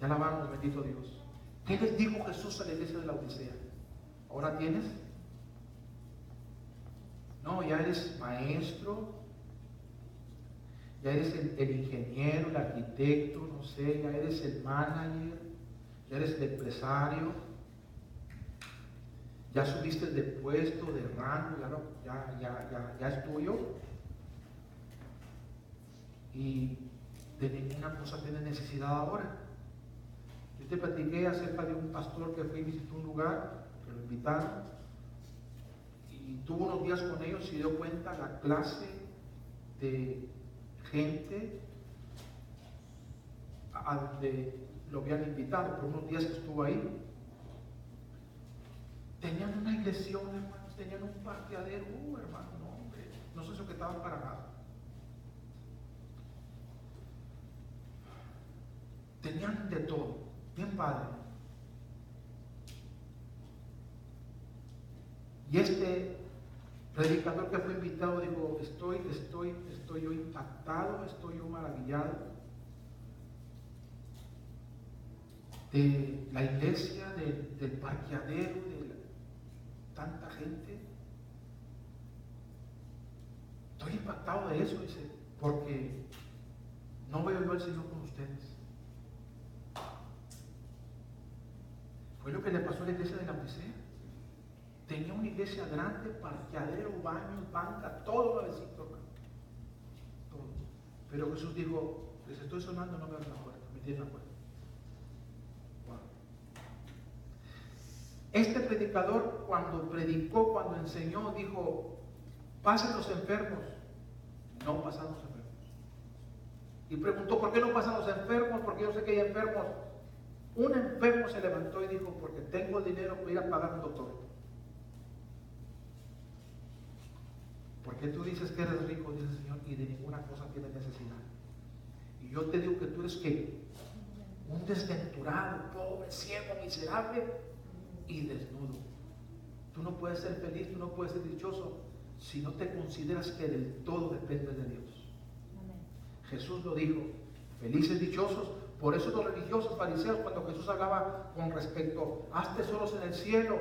Ya alabamos, bendito Dios. ¿Qué les dijo Jesús a la iglesia de la Odisea? ¿Ahora tienes? No, ya eres maestro, ya eres el ingeniero, el arquitecto, no sé, ya eres el manager, ya eres el empresario, ya subiste de puesto, de rango, ya es tuyo. Y de ninguna cosa tienes necesidad ahora. Yo te platiqué acerca de un pastor que fue y visitó un lugar, que lo invitaron, y tuvo unos días con ellos y se dio cuenta la clase de gente a donde lo habían invitado por unos días que estuvo ahí. Tenían una iglesia, hermanos, tenían un parqueadero, hermano, no, hombre, no se sujetaban para nada. Tenían de todo, bien padre. Y este predicador que fue invitado dijo, estoy yo impactado, estoy yo maravillado de la iglesia, del parqueadero, de tanta gente. Estoy impactado de eso, dice, porque no veo yo al Señor con ustedes. Fue lo que le pasó a la iglesia de la Odisea. Tenía una iglesia grande, parqueadero, baños, banca, todo nuevecito, hermano. Todo. Pero Jesús dijo, les estoy sonando, no me abran la puerta, me tienen la puerta. Wow. Este predicador, cuando predicó, cuando enseñó, dijo, pasen los enfermos. No pasan los enfermos. Y preguntó, ¿por qué no pasan los enfermos? Porque yo sé que hay enfermos. Un enfermo se levantó y dijo, porque tengo dinero para ir a pagar un doctor. Porque tú dices que eres rico, dice el Señor, y de ninguna cosa tienes necesidad. Y yo te digo que tú eres ¿qué? Un desventurado, pobre, ciego, miserable y desnudo. Tú no puedes ser feliz, tú no puedes ser dichoso si no te consideras que del todo dependes de Dios. Amén. Jesús lo dijo, felices, dichosos. Por eso los religiosos fariseos, cuando Jesús hablaba con respecto, haz tesoros en el cielo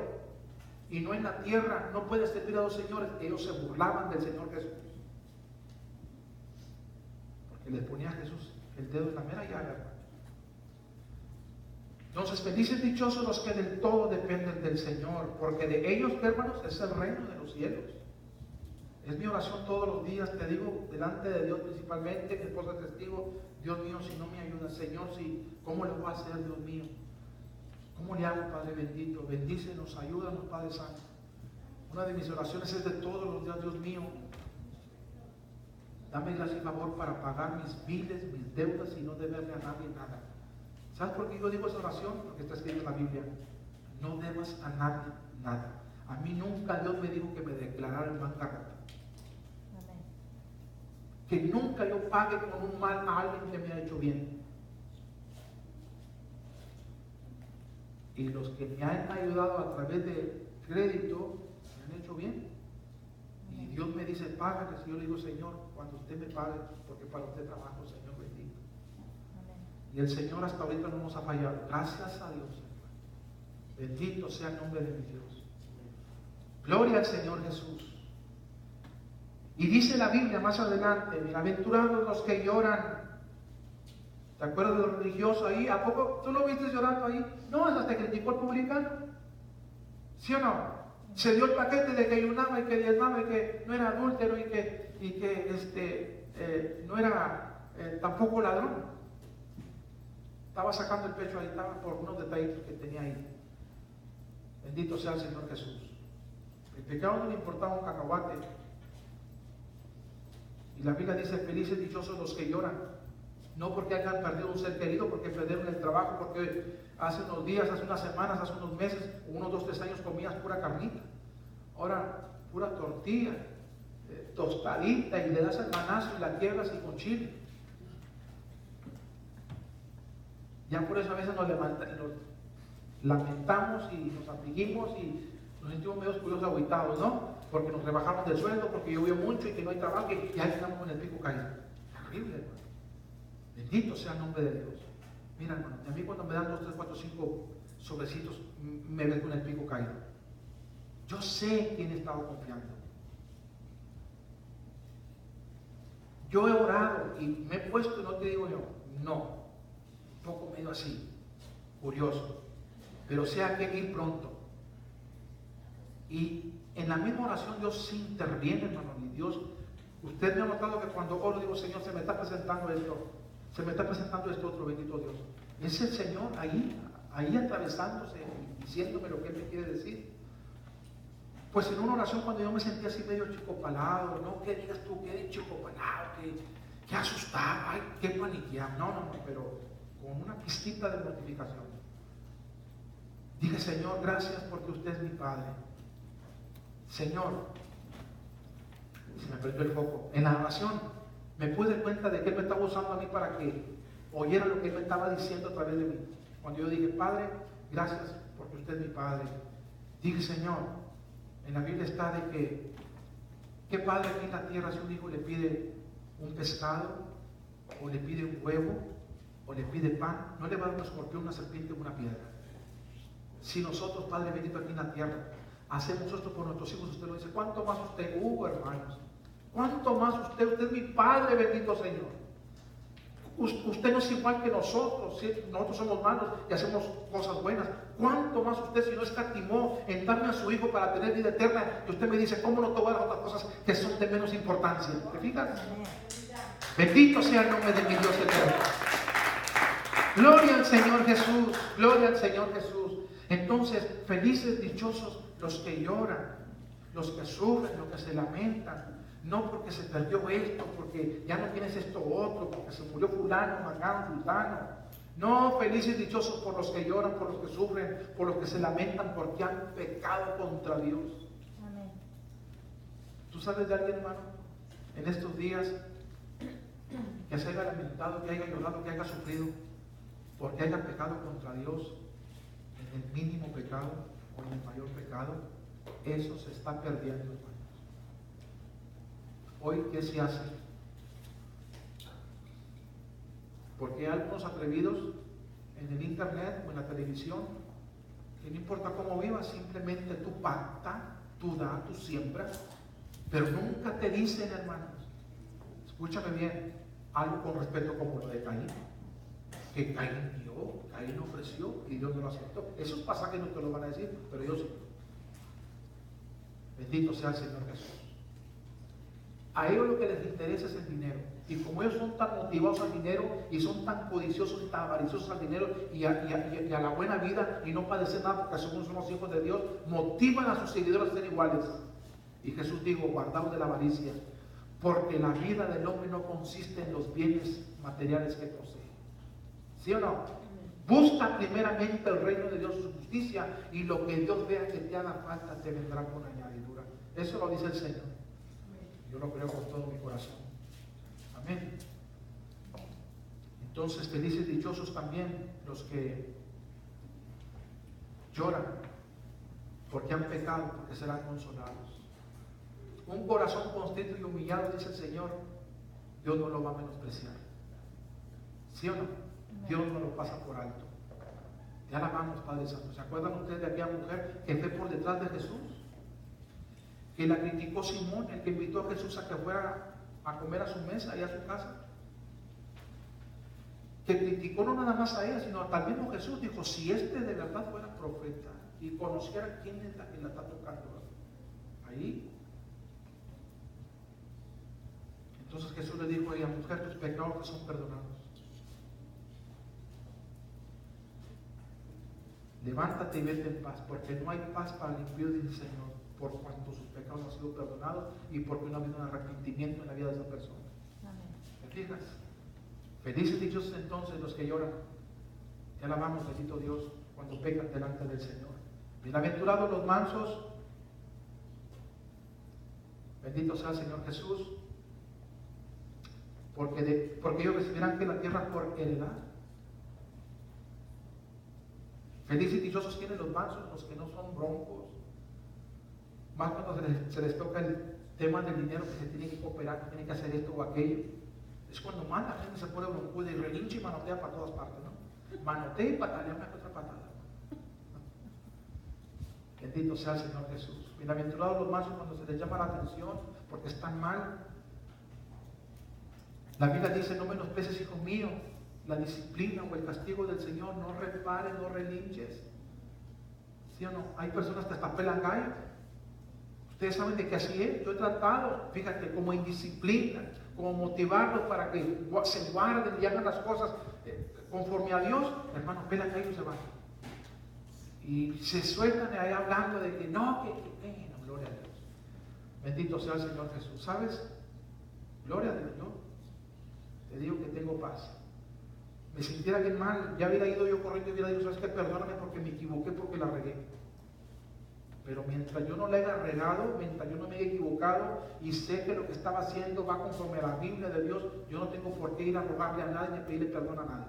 y no en la tierra, no puedes servir a dos señores, ellos se burlaban del Señor Jesús. Porque les ponía a Jesús el dedo en la mera llaga. Entonces, felices, dichosos los que del todo dependen del Señor, porque de ellos, hermanos, es el reino de los cielos. Es mi oración todos los días, te digo, delante de Dios principalmente, mi esposa es testigo. Dios mío, si no me ayuda, Señor, ¿cómo lo voy a hacer, Dios mío? ¿Cómo le hago, Padre bendito? Bendícenos, ayúdanos, Padre Santo. Una de mis oraciones es de todos los días, Dios mío. Dame gracia y favor para pagar mis biles, mis deudas y no deberle a nadie nada. ¿Sabes por qué yo digo esa oración? Porque está escrito en la Biblia. No debas a nadie nada. A mí nunca Dios me dijo que me declarara en bancarrota. Que nunca yo pague con un mal a alguien que me ha hecho bien. Y los que me han ayudado a través de crédito me han hecho bien. Y Dios me dice, págale. Si yo le digo, Señor, cuando usted me pague, porque para usted trabajo, Señor bendito. Y el Señor hasta ahorita no nos ha fallado. Gracias a Dios, Señor. Bendito sea el nombre de mi Dios. Gloria al Señor Jesús. Y dice la Biblia más adelante, bienaventurados los que lloran. ¿Te acuerdas de los religiosos ahí? ¿A poco tú lo viste llorando ahí? No, hasta criticó al publicano. ¿Sí o no? Se dio el paquete de que ayunaba y que diezmaba y que no era adúltero y que no era tampoco ladrón. Estaba sacando el pecho ahí, estaba por unos detallitos que tenía ahí. Bendito sea el Señor Jesús. El pecado no le importaba un cacahuate. Y la Biblia dice, felices, dichosos los que lloran. No porque hayan perdido un ser querido, porque perdieron el trabajo, porque hace unos días, hace unas semanas, hace unos meses, unos 2, 3 años comías pura carnita. Ahora, pura tortilla, tostadita, y le das el manazo y la quiebras y con chile. Ya por eso a veces nos lamentamos y nos afligimos y nos sentimos medio curiosos, agüitados, ¿no? Porque nos rebajaron del sueldo, porque llovió mucho y que no hay trabajo y ya estamos con el pico caído. Terrible, hermano. Bendito sea el nombre de Dios. Mira, hermano, a mí cuando me dan 2, 3, 4, 5 sobrecitos, me ven con el pico caído. Yo sé quién he estado confiando. Yo he orado y me he puesto, y no te digo yo, no, un poco medio así, curioso, pero sé a qué ir pronto. Y en la misma oración Dios se interviene, hermano, y Dios, usted me ha notado que cuando oro digo, Señor, se me está presentando esto, se me está presentando esto otro, bendito Dios. Es el Señor ahí atravesándose, diciéndome lo que Él me quiere decir. Pues en una oración cuando yo me sentía así medio chicopalado, no que digas tú que eres chicopalado, que asustado, ay, qué paniqueado, no, pero con una pizquita de mortificación. Dije, Señor, gracias porque usted es mi Padre. Señor, se me perdió el foco. En la oración me pude dar cuenta de que Él me estaba usando a mí para que oyera lo que Él me estaba diciendo a través de mí. Cuando yo dije, Padre, gracias porque usted es mi Padre. Dije, Señor, en la Biblia está de que, ¿qué padre aquí en la tierra si un hijo le pide un pescado, o le pide un huevo, o le pide pan, no le va a dar un escorpión, una serpiente o una piedra? Si nosotros, Padre bendito, aquí en la tierra, hacemos esto por nuestros hijos, usted lo dice, ¿cuánto más usted? Hermanos, ¿cuánto más usted? Usted es mi Padre bendito, Señor. Usted no es igual que nosotros, ¿sí? Nosotros somos malos y hacemos cosas buenas. ¿Cuánto más usted si no escatimó en darme a su hijo para tener vida eterna? Y usted me dice, ¿cómo no te voy a dar otras cosas que son de menos importancia? ¿Te fijas? Bendito sea el nombre de mi Dios eterno. Gloria al Señor Jesús, gloria al Señor Jesús. Entonces, felices, dichosos los que lloran, los que sufren, los que se lamentan. No porque se perdió esto, porque ya no tienes esto otro, porque se murió fulano, mangano, sultano. No, felices y dichosos por los que lloran, por los que sufren, por los que se lamentan, porque han pecado contra Dios. Amén. ¿Tú sabes de alguien, hermano, en estos días que se haya lamentado, que haya llorado, que haya sufrido, porque haya pecado contra Dios, en el mínimo pecado o en el mayor pecado? Eso se está perdiendo, hermano. Hoy, ¿qué se hace? Porque hay algunos atrevidos en el internet o en la televisión que no importa cómo vivas, simplemente tú pacta, tú das, tú siembras, pero nunca te dicen, hermanos, escúchame bien, algo con respeto como lo de Caín, que Caín dio, Caín ofreció y Dios no lo aceptó. Esos pasajes no te lo van a decir, pero yo sí. Bendito sea el Señor Jesús. A ellos lo que les interesa es el dinero. Y como ellos son tan motivados al dinero y son tan codiciosos y tan avariciosos al dinero y a la buena vida y no padecer nada porque somos hijos de Dios, motivan a sus seguidores a ser iguales. Y Jesús dijo, guardaos de la avaricia, porque la vida del hombre no consiste en los bienes materiales que posee. ¿Sí o no? Busca primeramente el reino de Dios, su justicia, y lo que Dios vea que te haga falta te vendrá con añadidura. Eso lo dice el Señor. Yo lo creo con todo mi corazón. Amén. Entonces, felices, dichosos también los que lloran porque han pecado, porque serán consolados. Un corazón contrito y humillado, dice el Señor, Dios no lo va a menospreciar. ¿Sí o no? Dios no lo pasa por alto. Te alabamos, Padre Santo. ¿Se acuerdan ustedes de aquella mujer que fue por detrás de Jesús? Que la criticó Simón, el que invitó a Jesús a que fuera a comer a su mesa y a su casa. Que criticó no nada más a ella, sino hasta el mismo Jesús. Dijo, si este de verdad fuera profeta y conociera quién es la que la está tocando ahí. Entonces Jesús le dijo a ella, mujer, tus pecados te son perdonados. Levántate y vete en paz, porque no hay paz para el impío, dice el Señor. por cuanto sus pecados han sido perdonados y porque no ha habido un arrepentimiento en la vida de esa persona. Amén. ¿Me fijas? Felices y dichosos entonces los que lloran. Te alabamos, bendito Dios, cuando pecan delante del Señor. Bienaventurados los mansos. Bendito sea el Señor Jesús. Porque ellos recibirán que la tierra por heredad. Felices y dichosos tienen los mansos, los que no son broncos. Más cuando se les toca el tema del dinero, que se tiene que cooperar, que tiene que hacer esto o aquello. Es cuando más la gente se pone broncuda y relincha y manotea para todas partes, ¿no? Manotea y patalea una que otra patada. Bendito sea el Señor Jesús. Bienaventurados los mansos cuando se les llama la atención porque están mal. La Biblia dice: no menosprecies, hijo mío, la disciplina o el castigo del Señor. No repares, no relinches. ¿Sí o no? Hay personas que hasta pelan gallo. Ustedes saben de que así es. Yo he tratado, fíjate, como indisciplina, como motivarlos para que se guarden y hagan las cosas conforme a Dios. Hermanos, pelan gallo y se van. Y se sueltan ahí hablando de que no, no, gloria a Dios. Bendito sea el Señor Jesús. ¿Sabes? Gloria a Dios, ¿no? Te digo que tengo paz. Me sintiera bien mal, ya hubiera ido yo corriendo y hubiera dicho: ¿sabes qué? Perdóname porque me equivoqué, porque la regué. Pero mientras yo no la haya regado, mientras yo no me haya equivocado y sé que lo que estaba haciendo va conforme a la Biblia de Dios, yo no tengo por qué ir a rogarle a nadie ni pedirle perdón a nadie.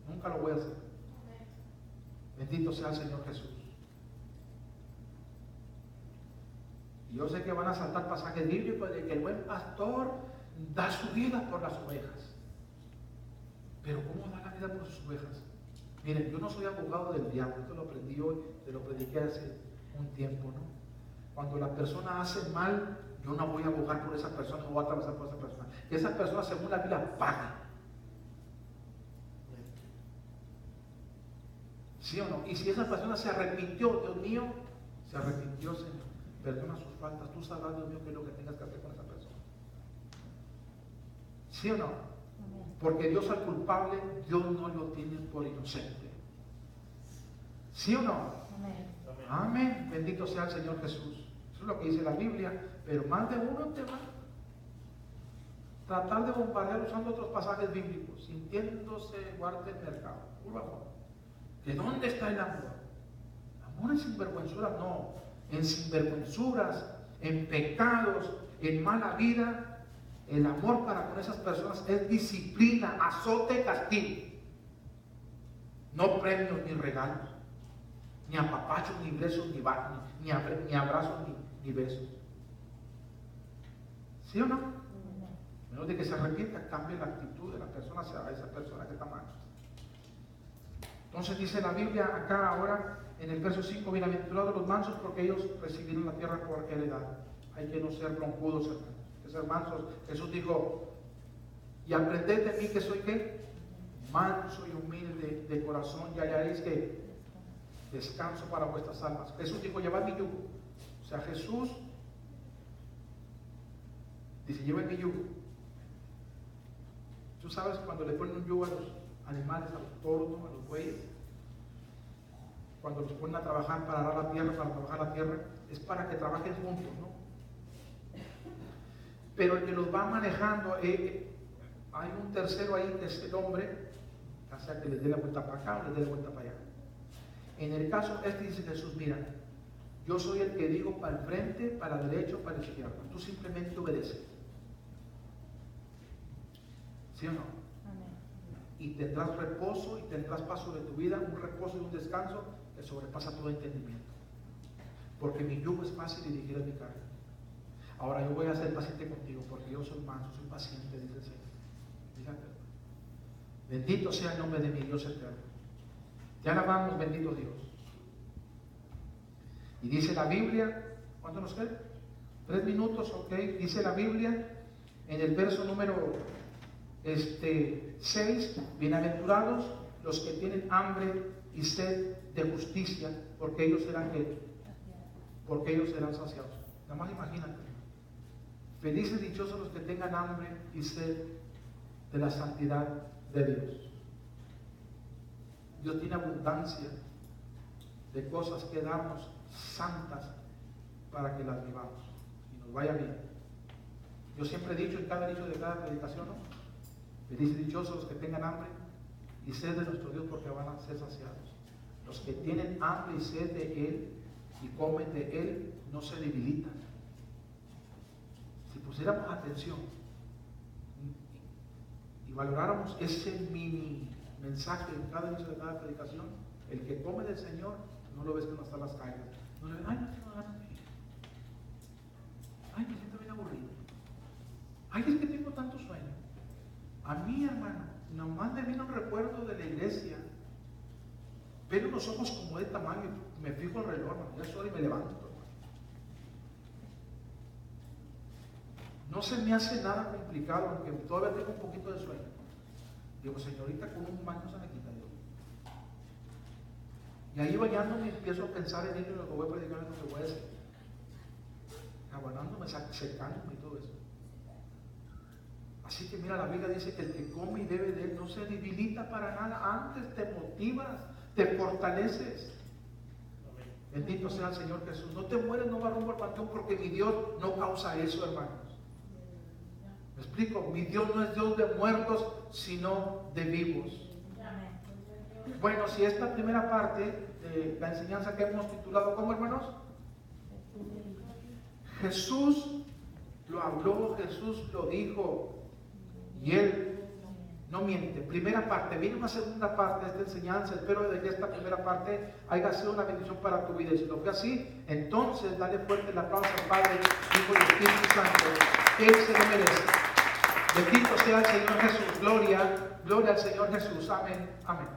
Nunca lo voy a hacer. Bendito sea el Señor Jesús. Y yo sé que van a saltar pasajes bíblicos de que el buen pastor da su vida por las ovejas. Pero ¿cómo da la vida por sus ovejas? Miren, yo no soy abogado del diablo. Esto lo aprendí hoy, te lo prediqué hace un tiempo, ¿no? Cuando la persona hace mal, yo no voy a abogar por esa persona, no voy a atravesar por esa persona. Que esa persona, según la Biblia, pague. ¿Sí o no? Y si esa persona se arrepintió, Dios mío, se arrepintió, Señor, perdona sus faltas. Tú sabrás, Dios mío, qué es lo que tengas que hacer con esa persona. ¿Sí o no? Porque Dios al culpable, Dios no lo tiene por inocente. ¿Sí o no? Amén. Amén. Bendito sea el Señor Jesús. Eso es lo que dice la Biblia. Pero más de uno te va a tratar de bombardear usando otros pasajes bíblicos, sintiéndose guarda el mercado. Por favor. ¿De dónde está el amor? Amor en sinvergüenzuras, no. En sinvergüenzuras, en pecados, en mala vida. El amor para con esas personas es disciplina, azote, castigo. No premios ni regalos, ni apapachos, ni besos, ni abrazos, ni besos. ¿Sí o no? Menos de que se arrepienta, cambie la actitud de la persona hacia esa persona que está mal. Entonces dice la Biblia acá ahora en el verso 5: bienaventurados los mansos porque ellos recibirán la tierra por heredad. Hay que no ser broncudos, hermanos, que ser mansos. Jesús dijo: y aprended de mí que soy ¿qué? Manso y humilde de corazón, y hallaréis que descanso para vuestras almas. Jesús dijo: llevad mi yugo. O sea, Jesús dice: llevad mi yugo. Tú sabes, cuando le ponen un yugo a los animales, a los toros, ¿no? A los bueyes, cuando los ponen a trabajar para arar la tierra, para trabajar la tierra, es para que trabajen juntos, ¿no? Pero el que los va manejando, hay un tercero ahí que es el hombre, ya sea que les dé la vuelta para acá o les dé la vuelta para allá. En el caso este dice Jesús: mira, yo soy el que digo para el frente, para el derecho, para el izquierdo. Tú simplemente obedeces. ¿Sí o no? Amén. Y tendrás reposo y tendrás paz sobre tu vida, un reposo y un descanso que sobrepasa todo entendimiento. Porque mi yugo es fácil y ligero es mi carga. Ahora yo voy a ser paciente contigo porque yo soy manso, soy paciente, dice el Señor. Fíjate. Bendito sea el nombre de mi Dios eterno. Te alabamos, bendito Dios. Y dice la Biblia, ¿cuánto nos queda? 3 minutos, ok. Dice la Biblia en el verso número 6: bienaventurados los que tienen hambre y sed de justicia, porque ellos serán ¿qué? Porque ellos serán saciados. Nada más imagínate. Felices y dichosos los que tengan hambre y sed de la santidad de Dios. Dios tiene abundancia de cosas que darnos santas, para que las vivamos y nos vaya bien. Yo siempre he dicho en cada inicio de cada predicación, ¿no? Felices y dichosos los que tengan hambre y sed de nuestro Dios, porque van a ser saciados. Los que tienen hambre y sed de Él y comen de Él no se debilitan. Si pusiéramos atención y valoráramos ese mini mensaje en cada inicio de cada predicación, el que come del Señor no lo ves que no está en las calles. No le ves, ay, no tengo ganas de ir. Ay, me siento bien aburrido. Ay, es que tengo tanto sueño. A mí, hermano, nomás me vino un recuerdo de la iglesia. Pero los ojos como de tamaño, me fijo el reloj, hermano, ya es hora y me levanto, hermano. No se me hace nada complicado, aunque todavía tengo un poquito de sueño. Digo, señorita, con un baño se me quita yo. Y ahí bañándome empiezo a pensar en ello, en lo que voy a predicar, en lo que voy a decir. Abanándome, secándome y todo eso. Así que mira, la Biblia dice que el que come y bebe de él no se debilita para nada, antes te motivas, te fortaleces. Bendito sea el Señor Jesús. No te mueres, no vas rumbo al panteón, porque mi Dios no causa eso, hermanos. ¿Me explico? Mi Dios no es Dios de muertos, sino de vivos. Bueno, si esta primera parte de la enseñanza que hemos titulado, ¿cómo, hermanos? Jesús lo habló, Jesús lo dijo, y Él no miente. Primera parte, viene una segunda parte de esta enseñanza. Espero de que esta primera parte haya sido una bendición para tu vida. Y si lo fue así, entonces dale fuerte el aplauso al Padre, Hijo y Espíritu Santo. Él se lo merece. Bendito sea el Señor Jesús. Gloria al Señor Jesús. Amén. Amén.